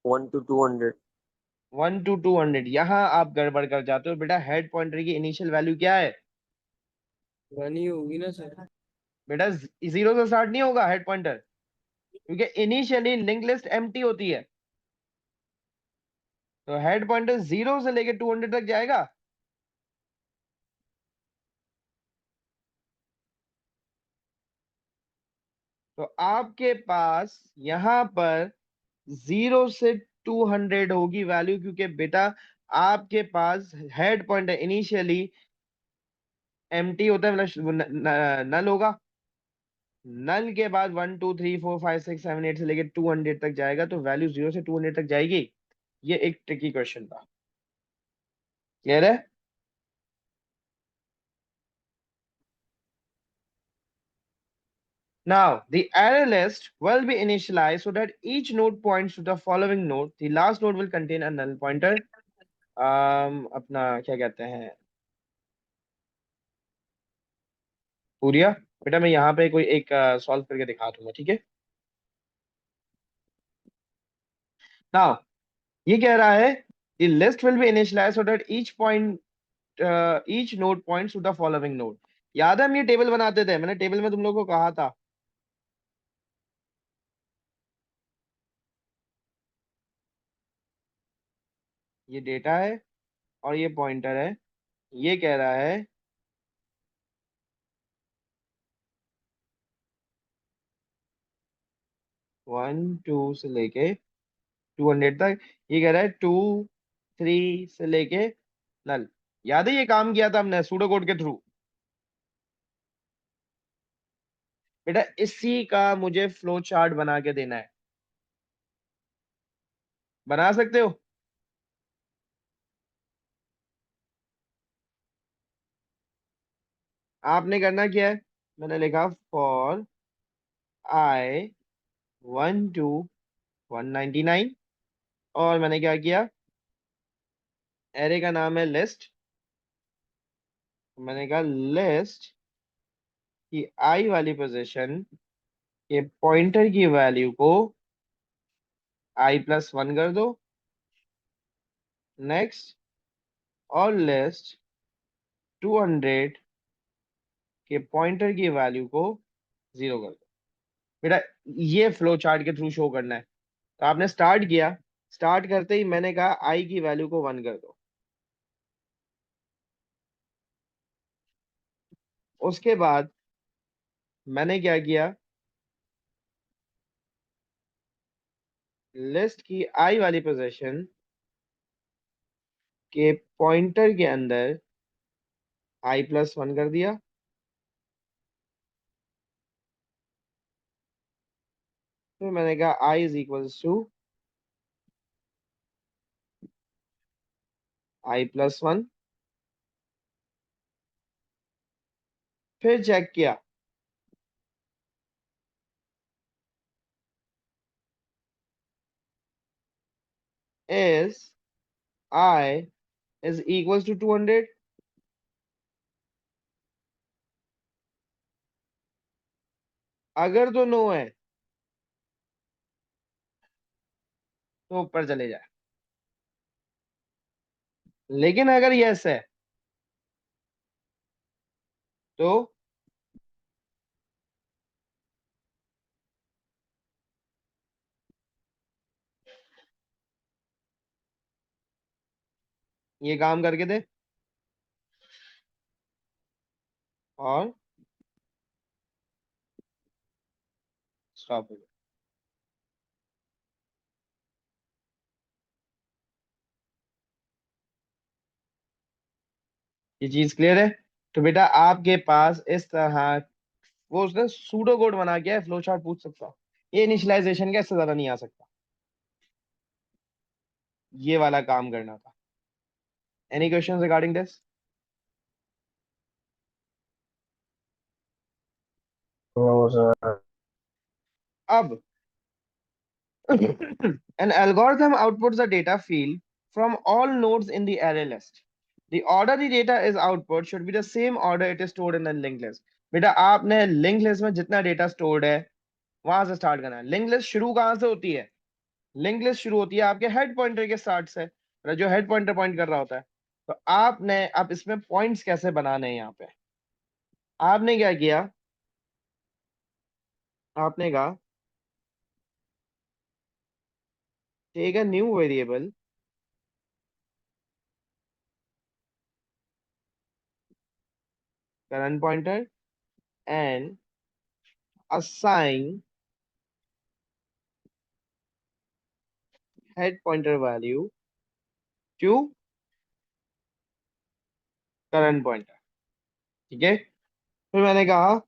1 to 200 1 to 200। यहाँ आप गड़बड़ कर जाते हो बेटा, head pointer की इनिशियल वैल्यू क्या है? बनी होगी ना सर। बेटा 0 से स्टार्ट नहीं होगा हेड पॉइंटर, क्योंकि इनिशियली लिंक लिस्ट एम्प्टी होती है। तो हेड पॉइंटर 0 से लेके 200 तक जाएगा। तो आपके पास यहां पर 0 से 200 होगी वैल्यू, क्योंकि बेटा आपके पास हेड पॉइंटर इनिशियली एम्प्टी होता है, मतलब नल होगा। नल के बाद 1 2 3 4 5 6 7 8 से लेके 200 तक जाएगा, तो वैल्यू 0 से 200 तक जाएगी। ये एक ट्रिकी क्वेश्चन था। क्लियर है? Now, the array list will be initialized so that each node points to the following node. The last node will contain a null pointer. अपना क्या कहते हैं, पूरिया। बेटा मैं यहाँ पे कोई एक सॉल्व करके दिखा दूंगा, ठीक है? Now, ये कह रहा है the list will be initialized so that each node points to the following node. याद है हम ये टेबल बनाते थे, मैंने टेबल में तुम लोगों को कहा था। ये डेटा है और ये पॉइंटर है। ये कह रहा है 2 से लेके 200 तक। ये कह रहा है 2 3 से लेके नल। याद है ये काम किया था हमने सूडो कोड के थ्रू। बेटा इसी का मुझे फ्लो चार्ट बना के देना है। बना सकते हो? आपने करना क्या है, मैंने लिखा फॉर आई 1 to 199 और मैंने क्या किया, एरे का नाम है लिस्ट। मैंने कहा लिस्ट की आई वाली पोजीशन के पॉइंटर की वैल्यू को i+1 कर दो। नेक्स्ट। और लिस्ट 200 के पॉइंटर की वैल्यू को 0 कर दो। बेटा ये फ्लो चार्ट के थ्रू शो करना है। तो आपने स्टार्ट किया, स्टार्ट करते ही मैंने कहा आई की वैल्यू को 1 कर दो। उसके बाद मैंने क्या किया, लिस्ट की आई वाली पोजीशन के पॉइंटर के अंदर i+1 कर दिया। फिर मैंने कहा i = i+1। फिर चेक किया, is i = 200। अगर तो नो है तो ऊपर चले जाए, लेकिन अगर यस है तो ये काम करके दे और स्टॉप हो जाए। ये चीज क्लियर है? तो बेटा आपके पास इस तरह वो उसने सूडो कोड बना के है, फ्लो चार्ट पूछ सकता, ये इनिशियलाइजेशन का इससे ज्यादा नहीं आ सकता। ये वाला काम करना था। Any question regarding this? No, sir. अब an algorithm outputs the data field from all nodes in the array list. The order the data is output should be the same order it is stored in the linked list. बेटा आपने link list में जितना data stored है वहां से start करना है। Link list शुरू कहां से होती है? लिंक लिस्ट शुरू होती है आपके हेड पॉइंटर के स्टार्ट से, जो हेड पॉइंटर पॉइंट कर रहा होता है। तो आपने अब इसमें पॉइंट्स कैसे बनाने हैं, यहाँ पे आपने क्या किया, आपने कहा take a new variable current pointer and assign head pointer value to current pointer। ठीक है, फिर मैंने कहा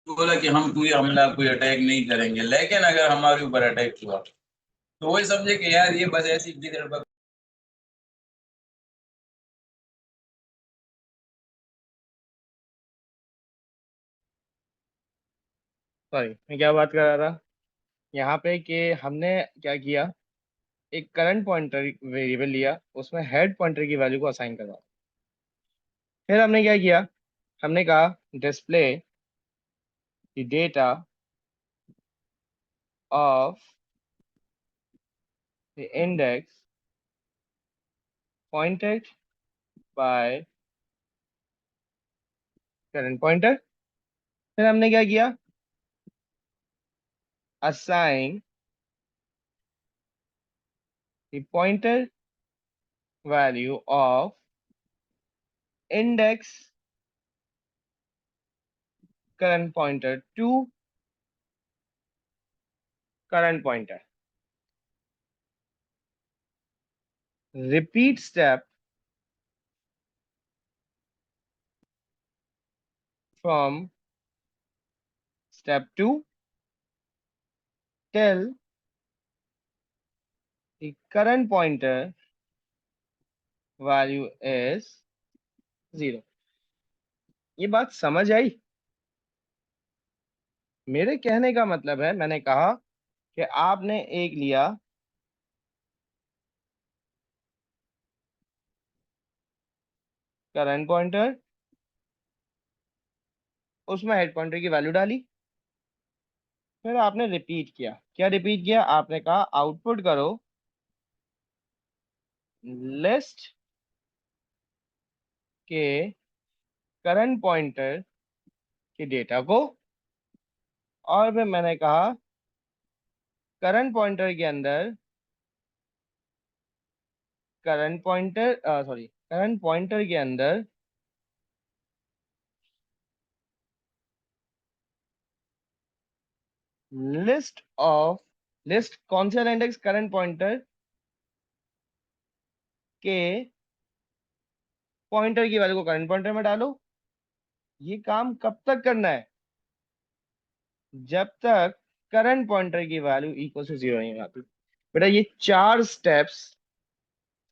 बोला कि हम कोई हमला कोई अटैक नहीं करेंगे, लेकिन अगर हमारे ऊपर अटैक हुआ तो वही समझे कि यार ये बस ऐसी गिदड़ सॉरी मैं क्या बात कर रहा था यहाँ पे कि हमने क्या किया, एक करंट पॉइंटर वेरिएबल लिया, उसमें हेड पॉइंटर की वैल्यू को असाइन करवा। फिर हमने क्या किया, हमने कहा display the data of the index pointed by current pointer. फिर हमने क्या किया, assign the pointer value of index current pointer to current pointer. Repeat step from step 2 till the current pointer value is 0। ये बात समझ आई? मेरे कहने का मतलब है, मैंने कहा कि आपने एक लिया करंट पॉइंटर, उसमें हेड पॉइंटर की वैल्यू डाली, फिर आपने रिपीट किया। क्या रिपीट किया? आपने कहा आउटपुट करो लिस्ट के करंट पॉइंटर के डेटा को, और फिर मैंने कहा करंट पॉइंटर के अंदर करंट पॉइंटर के अंदर लिस्ट कौन सा इंडेक्स, करंट पॉइंटर के पॉइंटर की वैल्यू को करंट पॉइंटर में डालो। ये काम कब तक करना है? जब तक करंट पॉइंटर की वैल्यू इक्वल टू 0 नहीं आती। बेटा ये 4 स्टेप्स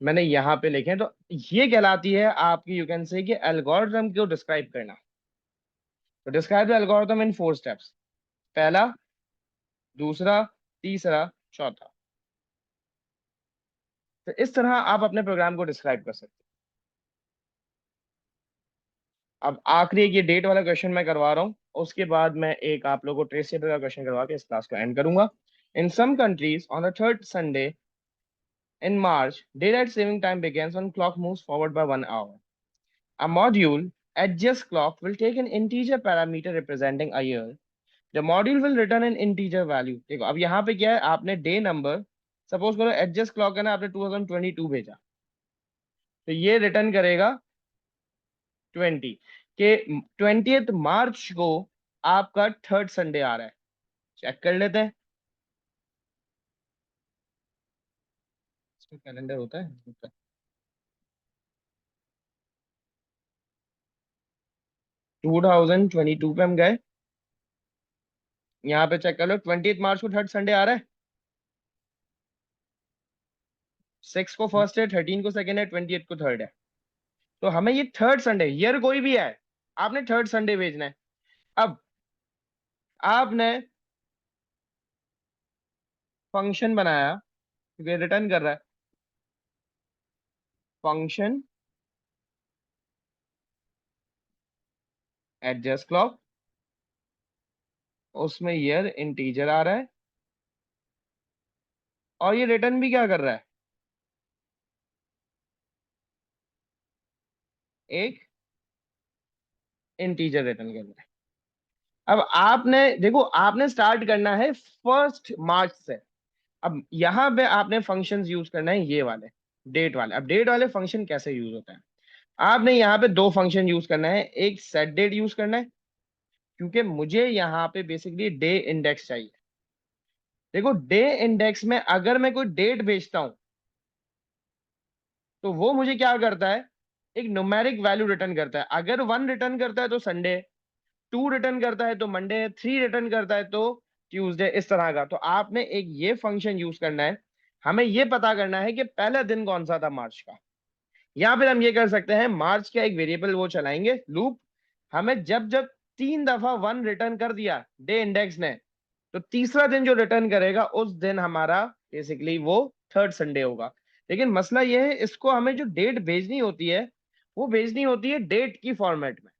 मैंने यहाँ पे लिखे हैं, तो ये कहलाती है आपकी, यू कैन से, कि एल्गोरिथम को डिस्क्राइब करना। तो describe the algorithm in 4 steps, पहला, दूसरा, तीसरा, चौथा। तो इस तरह आप अपने प्रोग्राम को डिस्क्राइब कर सकते हैं। अब आखिरी एक ये डेट वाला क्वेश्चन मैं करवा रहा हूँ, उसके बाद मैं एक आप लोगों को ट्रेसेबल का क्वेश्चन करवा के इस क्लास को एंड करूंगा। In some countries on the third Sunday in March, daylight saving time begins when clock moves forward by 1 hour. A module adjust clock will take an integer parameter representing a year. The module will return an integer value. देखो अब यहाँ पे क्या है, आपने day number suppose करो adjust clock है ना, आपने 2022 भेजा, तो ये रिटर्न करेगा 20 के 20th मार्च को आपका थर्ड संडे आ रहा है। चेक कर लेते हैं, इसमें कैलेंडर होता है। 2022 पे हम गए, यहाँ पे चेक कर लो, 20th मार्च को थर्ड संडे आ रहा है, 6 को फर्स्ट है, 13 को सेकंड है, 20th को थर्ड है। तो हमें ये थर्ड संडे, ईयर कोई भी है, आपने थर्ड संडे भेजना है। अब आपने फंक्शन बनाया क्योंकि रिटर्न कर रहा है, फंक्शन एडजस्ट क्लॉक, उसमें ईयर इंटीजर आ रहा है, और ये रिटर्न भी क्या कर रहा है, एक इंटीजर रिटर्न कर रहा है। अब आपने देखो, आपने स्टार्ट करना है 1 मार्च से। अब यहाँ पे आपने फंक्शंस यूज करना है ये वाले, डेट वाले। अब डेट वाले फंक्शन कैसे यूज होता है, आपने यहाँ पे 2 फंक्शन यूज करना है, एक सेट डेट यूज करना है, क्योंकि मुझे यहाँ पे बेसिकली डे इंडेक्स चाहिए। देखो डे इंडेक्स में अगर मैं कोई डेट भेजता हूं तो वो मुझे क्या करता है, एक न्यूमेरिक वैल्यू रिटर्न करता है। अगर 1 रिटर्न करता है तो संडे, 2 रिटर्न करता है तो मंडे, 3 रिटर्न करता है तो ट्यूसडे, इस तरह का। तो आपने एक ये फंक्शन यूज करना है, हमें ये पता करना है कि पहला दिन कौन सा था मार्च का। या फिर हम ये कर सकते हैं, मार्च का एक वेरिएबल वो चलाएंगे लूप, हमें जब जब 3 दफा 1 रिटर्न कर दिया डे इंडेक्स ने, तो तीसरा दिन जो रिटर्न करेगा उस दिन हमारा बेसिकली वो थर्ड संडे होगा। लेकिन मसला ये है, इसको हमें जो डेट भेजनी होती है वो भेजनी होती है डेट की फॉर्मेट में।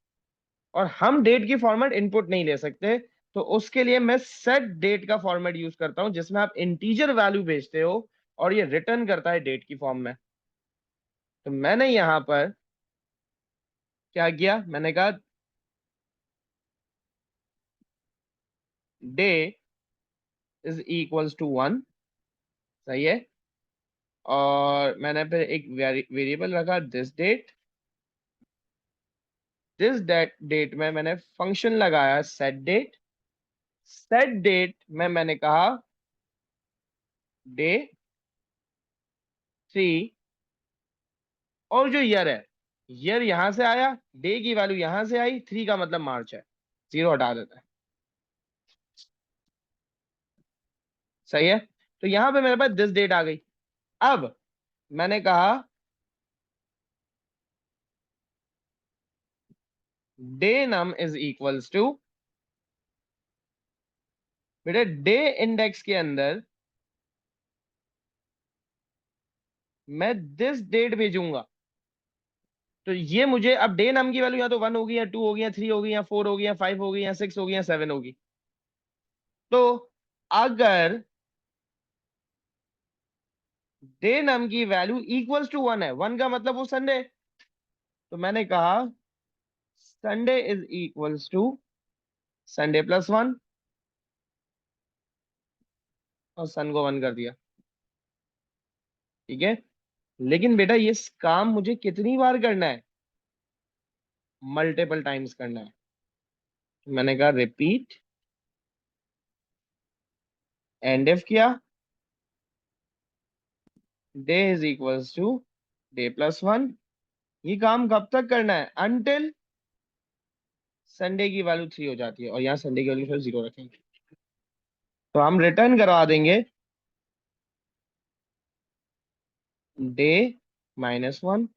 और हम डेट की फॉर्मेट इनपुट नहीं ले सकते, तो उसके लिए मैं सेट डेट का फॉर्मेट यूज करता हूं, जिसमें आप इंटीजर वैल्यू भेजते हो और ये रिटर्न करता है डेट की फॉर्म में। तो मैंने यहां पर क्या किया, मैंने कहा डे इज इक्वल्स टू 1, सही है। और मैंने फिर एक वेरिएबल रखा दिस डेट में मैंने फंक्शन लगाया सेट डेट में मैंने कहा डे 3, और जो ईयर है, ईयर यहां से आया, डे की वैल्यू यहां से आई, 3 का मतलब मार्च है, 0 हटा देता है, सही है। तो यहां पे मेरे पास दिस डेट आ गई। अब मैंने कहा day num is equals to, बेटा डे इंडेक्स के अंदर मैं दिस डेट भेजूंगा। तो ये मुझे अब डे नम की वैल्यू या तो 1 होगी, या 2 होगी, या 3 होगी, या 4 होगी, या 5 होगी, या 6 होगी, या 7 होगी। तो अगर डे नम की वैल्यू इक्वल्स टू 1 है, 1 का मतलब वो संडे, तो मैंने कहा Sunday is equals to Sunday plus 1, और सन को 1 कर दिया, ठीक है। लेकिन बेटा ये काम मुझे कितनी बार करना है, मल्टीपल टाइम्स करना है। तो मैंने कहा रिपीट, एंड इफ किया day is equals to day plus 1। ये काम कब तक करना है, अनटिल संडे की वैल्यू 3 हो जाती है, और यहाँ संडे की वैल्यू फिर 0 रखेंगे। तो हम रिटर्न करवा देंगे डे -1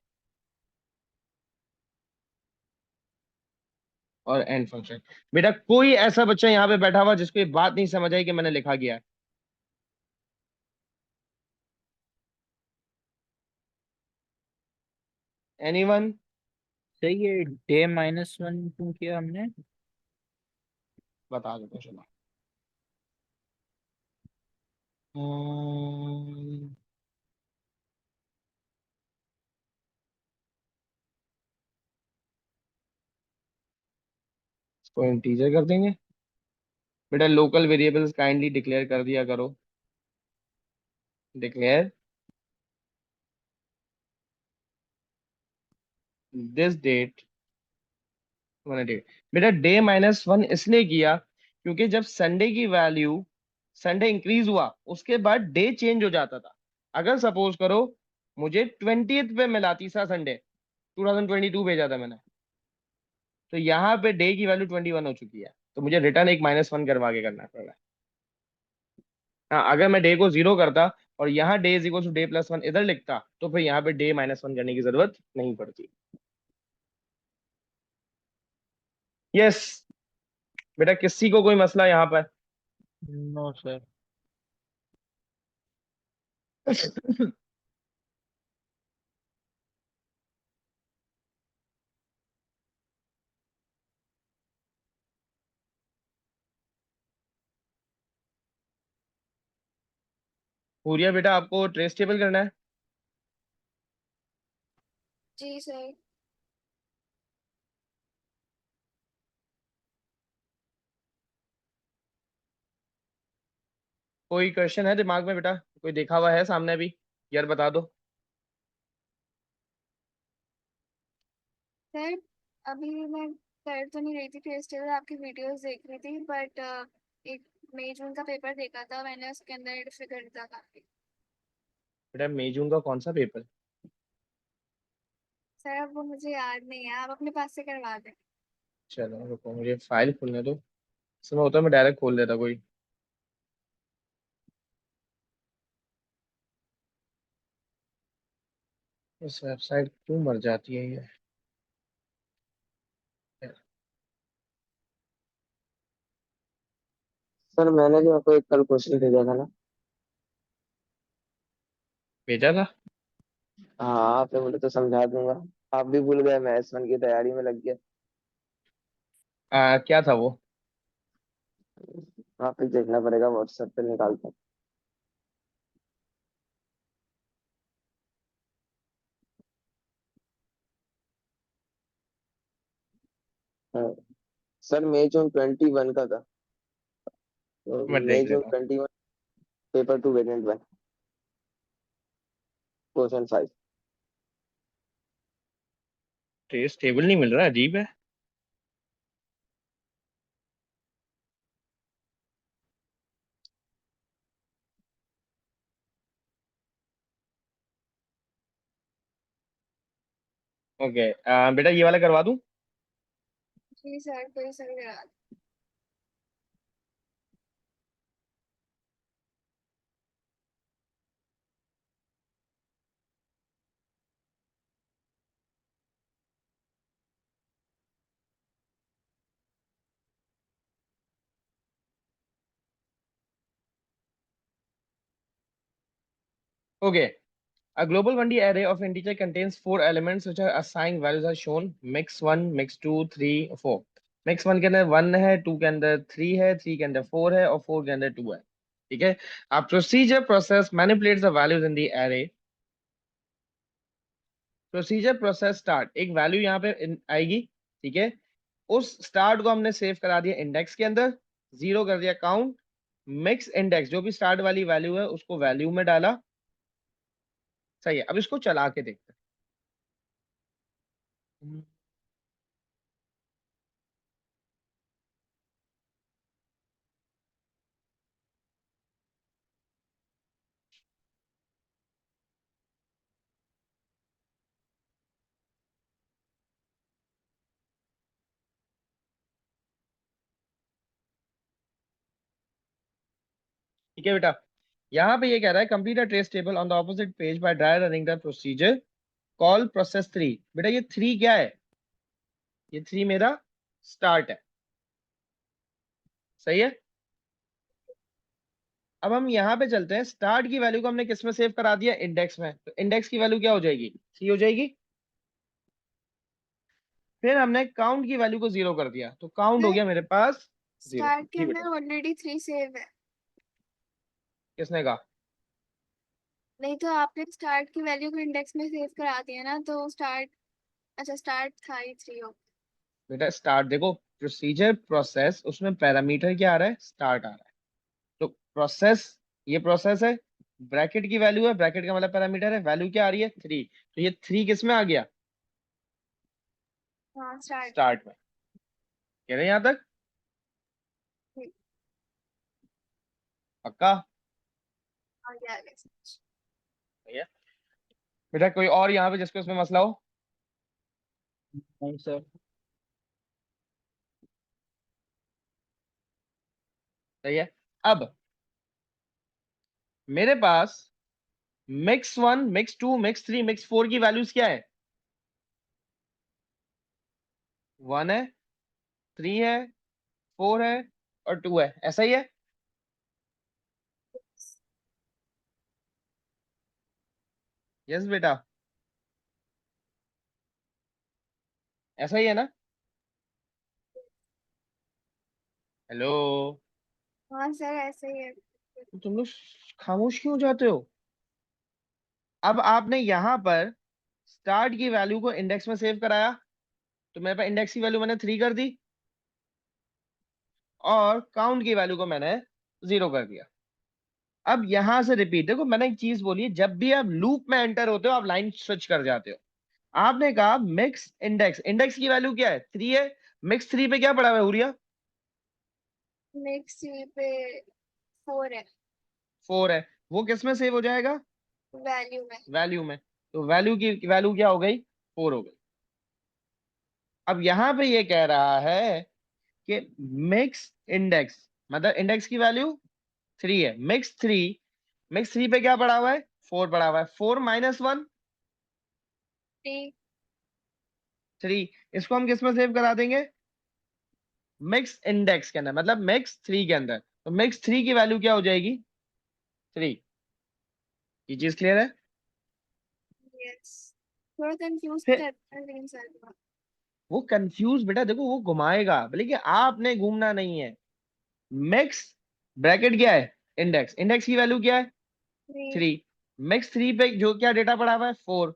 और एंड फंक्शन। बेटा कोई ऐसा बच्चा यहाँ पे बैठा हुआ जिसको ये बात नहीं समझ आई कि मैंने लिखा गया है? एनीवन? सही है, डे -1 क्यों किया हमने? बता दो चलो। इसको इंटीजर कर देंगे। बेटा लोकल वेरिएबल्स काइंडली डिक्लेयर कर दिया करो, डिक्लेयर दिस डेट डेट। बेटा डे -1 इसलिए किया क्योंकि जब संडे की वैल्यू, संडे इंक्रीज हुआ उसके बाद डे चेंज हो जाता था। अगर सपोज करो मुझे 20th पे मिला तीसरा संडे, 2022 भेजा था मैंने, तो यहाँ पे डे की वैल्यू 21 हो चुकी है, तो मुझे रिटर्न एक -1 करवा के करना पड़ रहा है। हाँ, अगर मैं डे को 0 करता और यहाँ day is equal to day plus 1 इधर लिखता, तो फिर यहाँ पे डे -1 करने की जरूरत नहीं पड़ती। यस बेटा, किसी को कोई मसला यहाँ पर? No sir. पूरिया बेटा आपको ट्रेस टेबल करना है? जी सर। कोई क्वेश्चन है दिमाग में बेटा, कोई देखा हुआ है सामने भी, यार बता दो। सर अभी मैं कर तो नहीं रही थी फेस टेबल, आपकी वीडियोस देख रही थी, बट एक मई जून का पेपर देखा था मैंने, उसके अंदर डिफिकल्ट था काफी। बेटा मई जून का कौन सा पेपर? सर अब वो मुझे याद नहीं है, आप अपने पास से करवा दें। चलो रुको, मुझे फाइल खोलने दो, समय होता है मैं डायरेक्ट खोल देता कोई। इस वेबसाइट क्यों मर जाती है ये? सर मैंने जो आपको एक कल क्वेश्चन भेजा था ना। भेजा था? हाँ आपने बोले तो समझा दूंगा। आप भी भूल गए, मैं S1 की तैयारी में लग गया। क्या था वो? वापिस देखना पड़ेगा, व्हाट्सएप पे निकालता हूँ। हाँ, सर मई जून 21 का था। तो मैं मई देख जून लेता हूँ। 21, paper 2 variant 1, question 5। Trace table नहीं मिल रहा, अजीब है। ओके, बेटा ये वाला करवा दूं? जी सर, कोई सर करा। Okay. A global 1D array of integer contains four elements which are assigned values are shown mix 1, mix 2, 3, 4. mix 1 के अंदर 1 है, 2 के अंदर 3 है, 3 के अंदर 4 है और 4 के अंदर 2 है। ठीक है। अब procedure process manipulates the values in the array. Procedure process start, एक वैल्यू यहाँ पे आएगी। ठीक है। उस स्टार्ट को हमने सेव करा दिया इंडेक्स के अंदर, जीरो कर दिया काउंट, मिक्स इंडेक्स जो भी स्टार्ट वाली वैल्यू है उसको वैल्यू में डाला। सही है। अब इसको चला के देखते हैं। ठीक है बेटा, यहाँ पे ये कह रहा है complete a trace table on the opposite page by dry running the procedure call process 3। बेटा ये 3 क्या है? ये 3 मेरा स्टार्ट है। सही है। अब हम यहाँ पे चलते हैं, स्टार्ट की वैल्यू को हमने किस में सेव करा दिया? इंडेक्स में। तो इंडेक्स की वैल्यू क्या हो जाएगी? 3 हो जाएगी। फिर हमने काउंट की वैल्यू को जीरो कर दिया, तो काउंट हो सर गया मेरे पास जीरो। स्टार्ट के जी बेटा, अंदर ऑलरेडी 3 सेव है। किसने कहा? नहीं तो आपने स्टार्ट की वैल्यू को इंडेक्स में सेव करा दिया ना, तो स्टार्ट, अच्छा स्टार्ट था ही 3 हो। बेटा स्टार्ट देखो, प्रोसीजर प्रोसेस उसमें पैरामीटर क्या आ रहा है? स्टार्ट आ रहा है। तो प्रोसेस, ये प्रोसेस है, ब्रैकेट की वैल्यू है, ब्रैकेट का मतलब पैरामीटर है, वैल्यू क्या आ रही है? 3। तो ये 3 किस में आ गया? हाँ स्टार्ट। स्टार्ट में। कह रहे हैं यहां तक? पक्का? आगे आगे। सही है। बेटा कोई और यहाँ पे जिसको इसमें मसला हो? नहीं सर। सही है। अब मेरे पास मिक्स 1, मिक्स 2, मिक्स 3, मिक्स 4 की वैल्यूज क्या है? 1 है, 3 है, 4 है और 2 है। ऐसा ही है। यस बेटा, ऐसा ही है ना? हेलो, हाँ सर ऐसे ही है। तो तुम लोग खामोश क्यों हो जाते हो? अब आपने यहां पर स्टार्ट की वैल्यू को इंडेक्स में सेव कराया, तो मेरे पास इंडेक्स की वैल्यू मैंने 3 कर दी और काउंट की वैल्यू को मैंने 0 कर दिया। अब यहां से रिपीट, देखो मैंने एक चीज बोली है, जब भी आप लूप में एंटर होते हो आप लाइन स्विच कर जाते हो। आपने कहा मिक्स इंडेक्स, इंडेक्स की वैल्यू क्या है? 3 है। मिक्स 3 पे क्या पड़ा हुआ है हुरिया? मिक्स पे 4 है। 4 है। वो किस में सेव हो जाएगा? वैल्यू में। वैल्यू में। तो वैल्यू की वैल्यू क्या हो गई? 4 हो गई। अब यहां पे ये कह रहा है कि मिक्स इंडेक्स, मतलब इंडेक्स की वैल्यू 3 है, मिक्स 3, मिक्स 3 पे क्या पड़ा हुआ है? 4 पड़ा हुआ है। 4 माइनस 1, 3। 3। इसको हम किस में सेव करा देंगे? मिक्स इंडेक्स के अंदर, मतलब मिक्स 3 के अंदर। तो मिक्स 3 की वैल्यू क्या हो जाएगी? 3। ये चीज क्लियर है? यस। थोड़ा कंफ्यूज फिर करता है लेकिन सर। वो कंफ्यूज बेटा, देखो वो घुमाएगा, लेकिन आपने घूमना नहीं है। मिक्स ब्रैकेट क्या है, इंडेक्स, इंडेक्स की वैल्यू क्या है 3 3, मिक्स 3 पे जो क्या डेटा पड़ा हुआ है 4,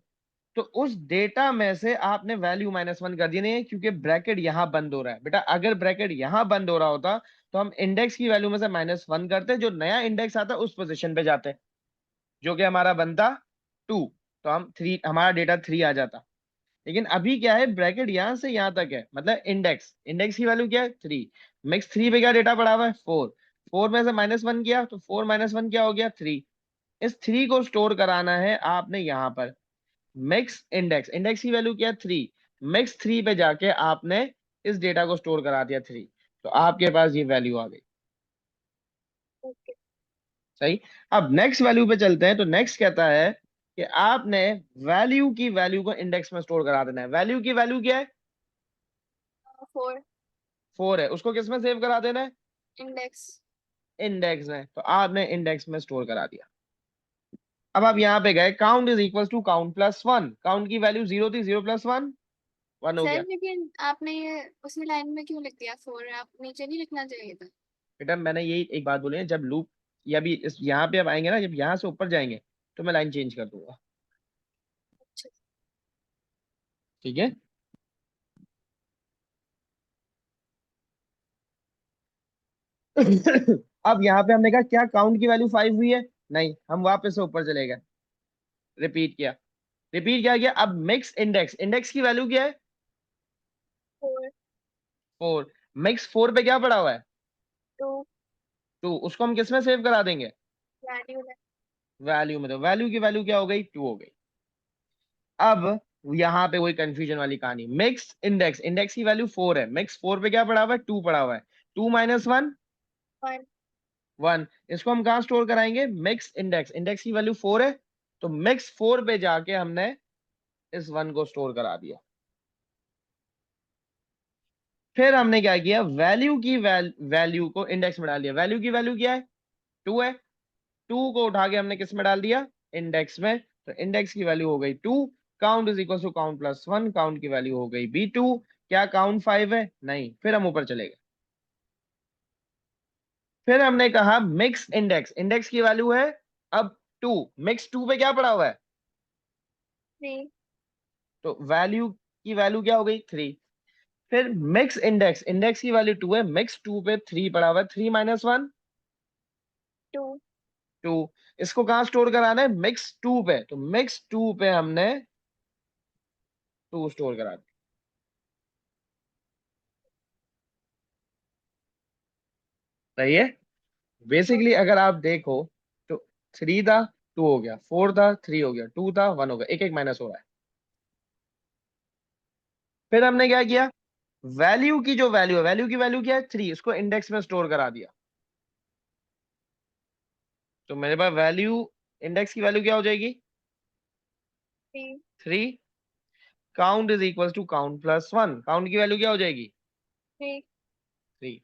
तो उस डेटा में से आपने वैल्यू -1 कर दी। नहीं, क्योंकि ब्रैकेट यहां बंद हो रहा है बेटा, अगर ब्रैकेट यहां बंद हो रहा होता तो हम इंडेक्स की वैल्यू में से -1 करते, जो नया इंडेक्स आता उस पोजीशन पे जाते, जो कि हमारा बनता 2, तो हम 3, हमारा डेटा 3 आ जाता। लेकिन अभी क्या है, ब्रैकेट यहां से यहां तक है, मतलब इंडेक्स, इंडेक्स की वैल्यू क्या है 3, मिक्स 3 पे क्या डेटा पड़ा हुआ है 4, 4 में से -1 किया तो 4 -1 क्या हो गया 3। इस 3 को स्टोर कराना है आपने यहाँ पर, मिक्स इंडेक्स, इंडेक्स की वैल्यू क्या है 3, मिक्स 3 पे जाके आपने इस डेटा को स्टोर करा दिया 3, तो आपके पास ये वैल्यू आ गई। ओके सही। अब नेक्स्ट वैल्यू पे चलते हैं, तो नेक्स्ट कहता है कि आपने वैल्यू की वैल्यू को इंडेक्स में स्टोर करा देना है। वैल्यू की वैल्यू क्या है 4 4 है, उसको किस में सेव करा देना है इंडेक्स इंडेक्स में, तो आपने इंडेक्स में स्टोर करा दिया। अब आप यहाँ पे गए, count is equal to count plus 1, count की वैल्यू 0 थी, 0 + 1 1 हो सर गया। लेकिन आपने ये उसी लाइन में क्यों लिख दिया 4, आप नीचे नहीं लिखना चाहिए था। बेटा मैंने यही एक बात बोली है, जब लूप या भी इस यहाँ पे अब आएंगे ना, जब यहाँ से ऊपर जाएंगे तो मैं लाइन चेंज कर दूंगा, अच्छा ठीक है। अब यहाँ पे हमने कहा क्या काउंट की वैल्यू 5 हुई है, नहीं, हम वापस से ऊपर चले गए, रिपीट किया, रिपीट क्या किया, अब मिक्स इंडेक्स, इंडेक्स की वैल्यू क्या है 4 4, मिक्स 4 पे क्या पड़ा हुआ है 2 2, उसको हम किस में सेव करा देंगे वैल्यू में वैल्यू में, तो वैल्यू की वैल्यू क्या हो गई 2 हो गई। अब यहाँ पे वही कंफ्यूजन वाली कहानी, मिक्स इंडेक्स, इंडेक्स की वैल्यू 4 है, मिक्स 4 पे क्या पड़ा हुआ है 2 पड़ा हुआ है, 2 - 1 1 1, इसको हम कहाँ स्टोर कराएंगे मिक्स इंडेक्स, इंडेक्स की वैल्यू 4 है, तो मिक्स 4 पे जाके हमने इस 1 को स्टोर करा दिया। फिर हमने क्या किया, वैल्यू की वैल्यू को इंडेक्स में डाल दिया, वैल्यू की वैल्यू क्या है 2 है, 2 को उठा के हमने किस में डाल दिया इंडेक्स में, तो इंडेक्स की वैल्यू हो गई 2, count is equal to count plus 1, count की वैल्यू हो गई B2, क्या काउंट 5 है नहीं, फिर हम ऊपर चले गए, फिर हमने कहा मिक्स इंडेक्स, इंडेक्स की वैल्यू है अब 2, मिक्स 2 पे क्या पड़ा हुआ है 3 तो वैल्यू की वैल्यू क्या हो गई 3, फिर मिक्स इंडेक्स, इंडेक्स की वैल्यू 2 है, मिक्स 2 पे 3 पड़ा हुआ है, 3 - 1 2 2, इसको कहाँ स्टोर कराना है मिक्स 2 पे, तो मिक्स 2 पे हमने 2 स्टोर करा दिया। सही है। बेसिकली अगर आप देखो तो 3 था 2 हो गया, 4 था 3 हो गया, 2 था 1 हो गया, एक एक माइनस हो रहा है। फिर हमने क्या किया, वैल्यू की जो वैल्यू है, वैल्यू की वैल्यू क्या है 3, उसको इंडेक्स में स्टोर करा दिया, तो मेरे पास वैल्यू, इंडेक्स की वैल्यू क्या हो जाएगी 3 3, count is equal to count plus 1, count की वैल्यू क्या हो जाएगी 3 3,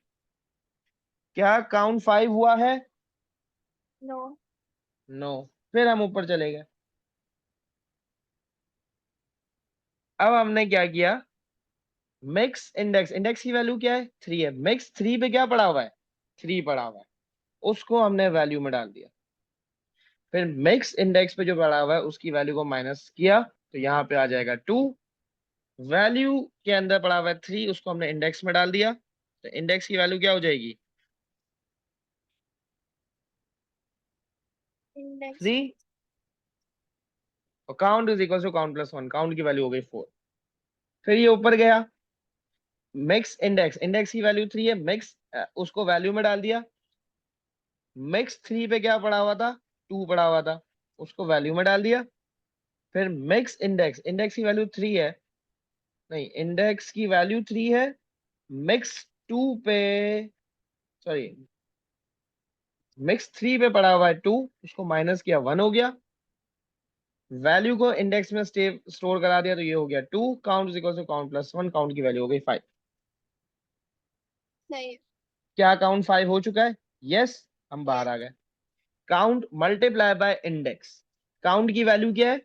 क्या काउंट 5 हुआ है नो नो, फिर हम ऊपर चले गए। अब हमने क्या किया, मिक्स इंडेक्स, इंडेक्स की वैल्यू क्या है 3 है, मिक्स 3 पे क्या पड़ा हुआ है 3 पड़ा हुआ है, उसको हमने वैल्यू में डाल दिया, फिर मिक्स इंडेक्स पे जो पड़ा हुआ है उसकी वैल्यू को माइनस किया, तो यहाँ पे आ जाएगा 2, वैल्यू के अंदर पड़ा हुआ है 3, उसको हमने इंडेक्स में डाल दिया, तो इंडेक्स की वैल्यू क्या हो जाएगी इंडेक्स 3, और count is equal to count plus 1, count की वैल्यू हो गई 4। फिर ये ऊपर गया, मिक्स इंडेक्स, इंडेक्स की वैल्यू 3 है, मिक्स उसको वैल्यू में डाल दिया, मिक्स 3 पे क्या पड़ा हुआ था 2 पड़ा हुआ था, उसको वैल्यू में डाल दिया, फिर मिक्स इंडेक्स, इंडेक्स की वैल्यू 3 है, नहीं इंडेक्स की वैल्यू 3 है, मिक्स 2 पे, सॉरी मिक्स 3 पे पड़ा हुआ है 2, उसको माइनस किया 1 हो गया, वैल्यू को इंडेक्स में स्टोर करा दिया, तो ये हो गया 2, count is equal to count plus 1, count की वैल्यू हो गई 5। सही है क्या काउंट 5 हो चुका है यस, हम बाहर यस आ गए। Count multiply by index, count की वैल्यू क्या है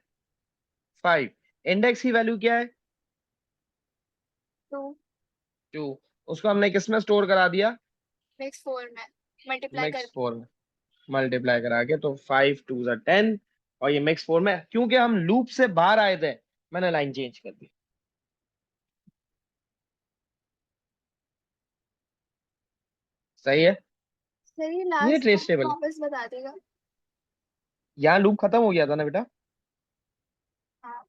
5, इंडेक्स की वैल्यू क्या है टू 2। उसको हमने किस में स्टोर करा दिया? मिक्स 4 में मल्टीप्लाई मिक्स कर। 4 में मल्टीप्लाई करा के, तो 5 2 10। और ये मिक्स 4 में, क्योंकि हम लूप से बाहर आए थे, मैंने लाइन चेंज कर दी। सही है। सही, ये लास्ट ट्रेस टेबल है। वापस बता देगा। यहाँ लूप खत्म हो गया था ना बेटा, हाँ।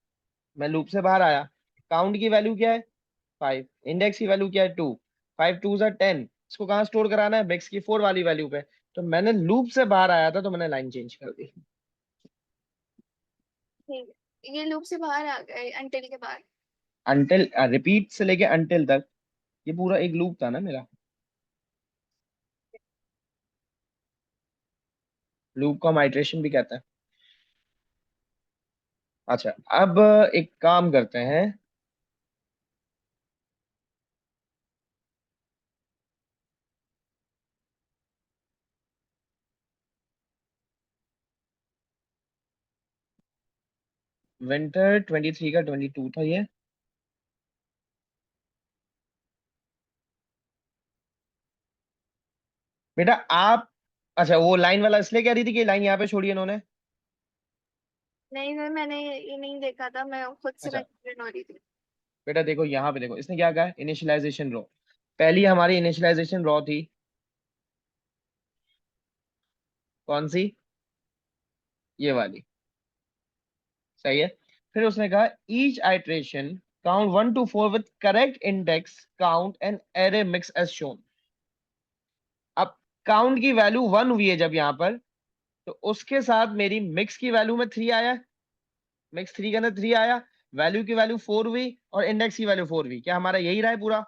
मैं लूप से बाहर आया। काउंट की वैल्यू क्या है? 5। इंडेक्स की वैल्यू क्या है? 2। 5 2 10। इसको कहाँ स्टोर कराना है? मिक्स की 4 वाली वैल्यू पे। तो मैंने लूप से बाहर आया था, तो मैंने लाइन चेंज कर दी। ठीक है, ये लूप से बाहर आ गए अंटिल के बाद। अंटिल, रिपीट से लेके अंटिल तक, ये पूरा एक लूप था ना मेरा। लूप को हम आइट्रेशन भी कहते हैं। अच्छा, अब एक काम करते हैं। विंटर 23 का 22 था ये। बेटा आप, अच्छा वो लाइन वाला इसलिए कह रही थी कि लाइन यहाँ पे छोड़ी इन्होंने। नहीं सर, मैंने ये नहीं देखा था, मैं खुद से अच्छा कंफ्यूजन हो रही थी। बेटा देखो, यहाँ पे देखो, इसने क्या कहा? इनिशियलाइजेशन रो। पहली हमारी इनिशियलाइजेशन रो थी कौन सी? ये वाली। सही है। फिर उसने कहा each iteration count 1 to 4 with correct index count and array mix as shown. अब काउंट की वैल्यू 1 हुई है जब यहाँ पर, तो उसके साथ मेरी मिक्स की वैल्यू में 3 आया। मिक्स 3 के अंदर 3 आया। वैल्यू की वैल्यू 4 हुई और इंडेक्स की वैल्यू 4 हुई। क्या हमारा यही रहा है पूरा?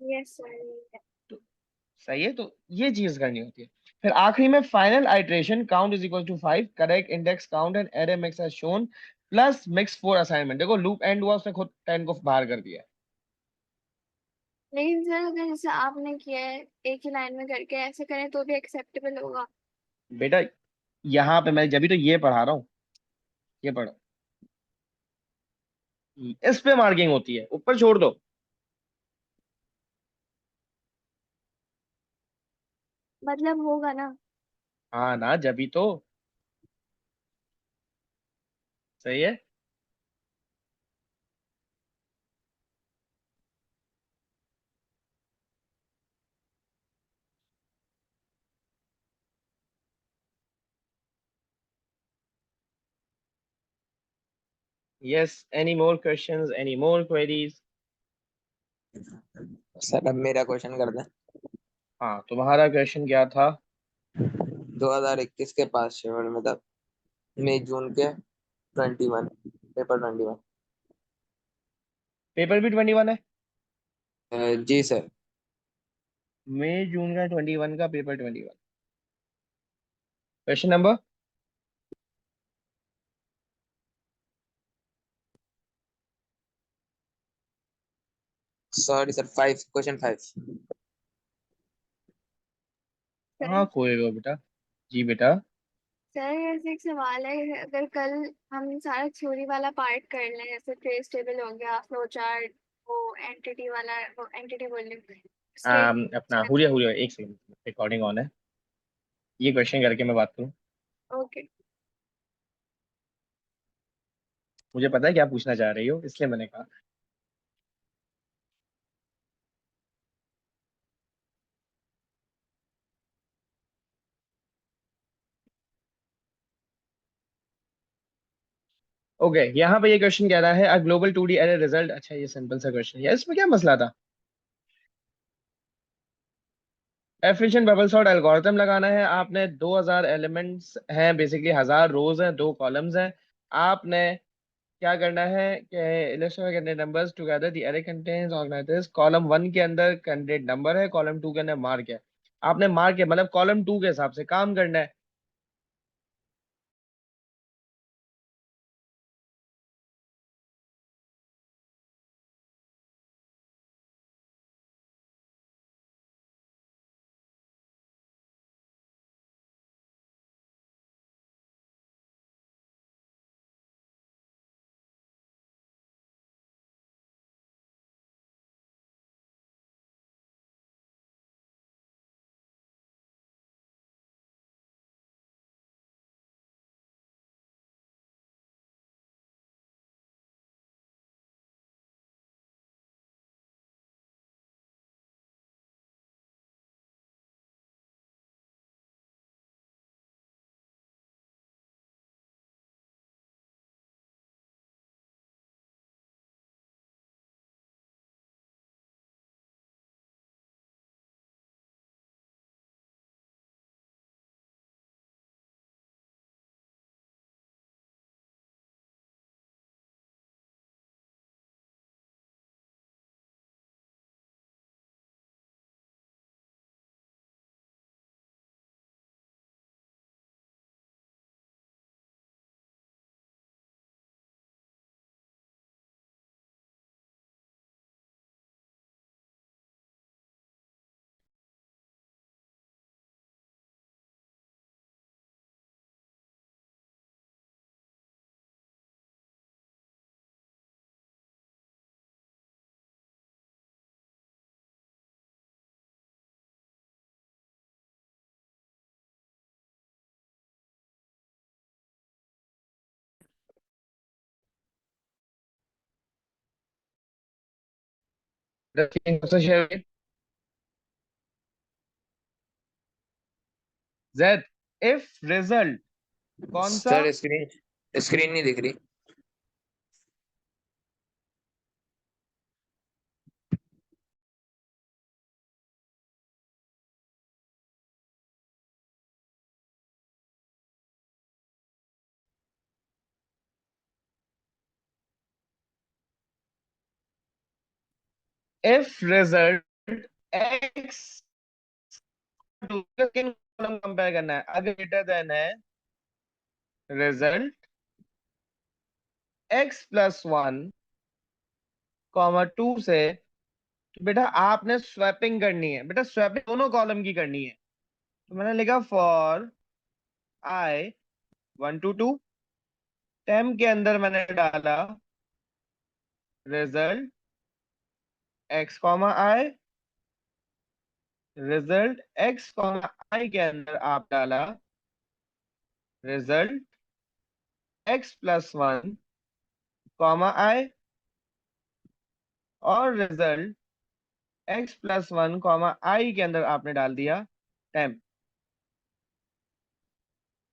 Yes sir. तो सही है, तो ये चीज करनी होती है। फिर आखिरी में final iteration count is equal to 5 correct index count and array mix as shown plus mix 4 assignment. देखो लूप एंड हुआ, उसने खुद 10 को बाहर कर दिया। लेकिन सर अगर जैसे आपने किया है एक ही लाइन में करके ऐसे करें तो भी एक्सेप्टेबल होगा। बेटा यहाँ पे मैं जब भी तो ये पढ़ा रहा हूँ, ये पढ़ो, इस पे मार्किंग होती है, ऊपर छोड़ दो। मतलब होगा ना। हाँ ना, जब भी तो। सही है। Yes, any more questions, any more queries? Sir अब मेरा क्वेश्चन कर दें। हाँ, तुम्हारा क्वेश्चन क्या था? 2021 के पास शेड्यूल में था, मई जून के 21, पेपर 21। पेपर भी 21 है? जी सर। मई जून का 21 का paper 21। Question number? Sorry sir, 5, question 5। हाँ सर कोई लो बेटा। जी बेटा। सर ऐसे एक सवाल है, अगर कल हम सारा थ्योरी वाला पार्ट कर लें जैसे ट्रेस टेबल हो गया, फ्लो चार्ट, वो एंटिटी वाला, वो एंटिटी बोल रही स्टेट। अपना हुरिया हुरिया, एक सेकंड, रिकॉर्डिंग ऑन है। ये क्वेश्चन करके मैं बात करूँ। ओके। मुझे पता है क्या पूछना चाह रही हो, इसलिए मैंने कहा। ओके, यहाँ पे ये क्वेश्चन कह रहा है a global 2D array result. अच्छा ये सिंपल सा क्वेश्चन है, इसमें क्या मसला था? एफिशिएंट बबल सॉर्ट एल्गोरिथम लगाना है आपने। 2000 एलिमेंट्स हैं, बेसिकली 1000 रोज हैं, 2 कॉलम्स हैं। आपने क्या करना है कि illustrate numbers together the array contains organize. Column 1 के अंदर कैंडिडेट नंबर है, कॉलम 2 के अंदर मार्क है। आपने मार्क है मतलब कॉलम 2 के हिसाब से काम करना है। सबसे शेयर जेड इफ रिजल्ट कौन सा सर स्क्रीन स्क्रीन नहीं दिख रही। इफ रिजल्ट एक्स किन कॉलम कंपेयर करना है अगर ग्रेटर देन है रिजल्ट x प्लस 1 कॉमा 2 से, तो बेटा आपने स्वैपिंग करनी है, बेटा स्वैपिंग दोनों कॉलम की करनी है। तो मैंने लिखा फॉर i 1 to 2 टेम के अंदर मैंने डाला result x comma i, result x comma i के अंदर आप डाला result x plus 1 comma i और result x plus 1 comma i के अंदर आपने डाल दिया टेम।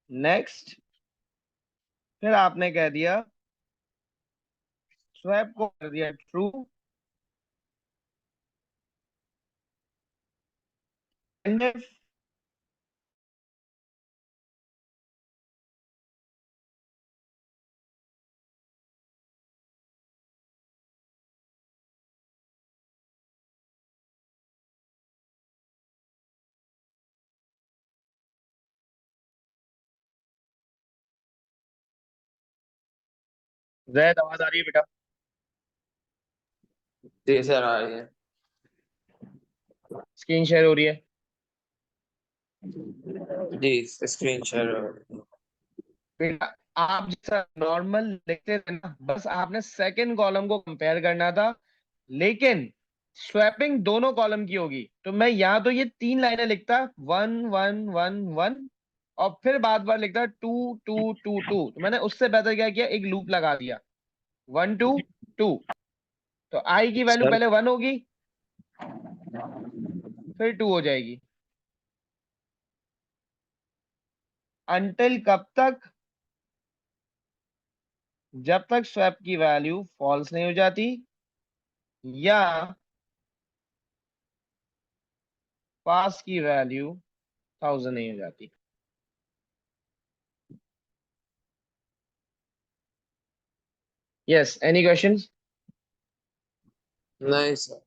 नेक्स्ट फिर आपने कह दिया स्वैप को कर दिया ट्रू एंड इफ जैद आवाज आ रही है बेटा? जी सर आ रही है। स्क्रीन शेयर हो रही है? जी स्क्रीन शेयर। बेटा आप जैसा नॉर्मल लिखते थे ना, बस आपने सेकंड कॉलम को कंपेयर करना था, लेकिन स्वैपिंग दोनों कॉलम की होगी। तो मैं यहाँ तो ये 3 लाइनें लिखता 1 1 1 1 और फिर बार बार लिखता 2 2 2 2। तो मैंने उससे बेहतर क्या किया, एक लूप लगा दिया 1 2 2। तो आई की वैल्यू सर पहले 1 होगी फिर 2 हो जाएगी, अंटिल कब तक, जब तक स्वैप की वैल्यू फॉल्स नहीं हो जाती या पास की वैल्यू 1000 नहीं हो जाती। Yes, any questions? नहीं सर।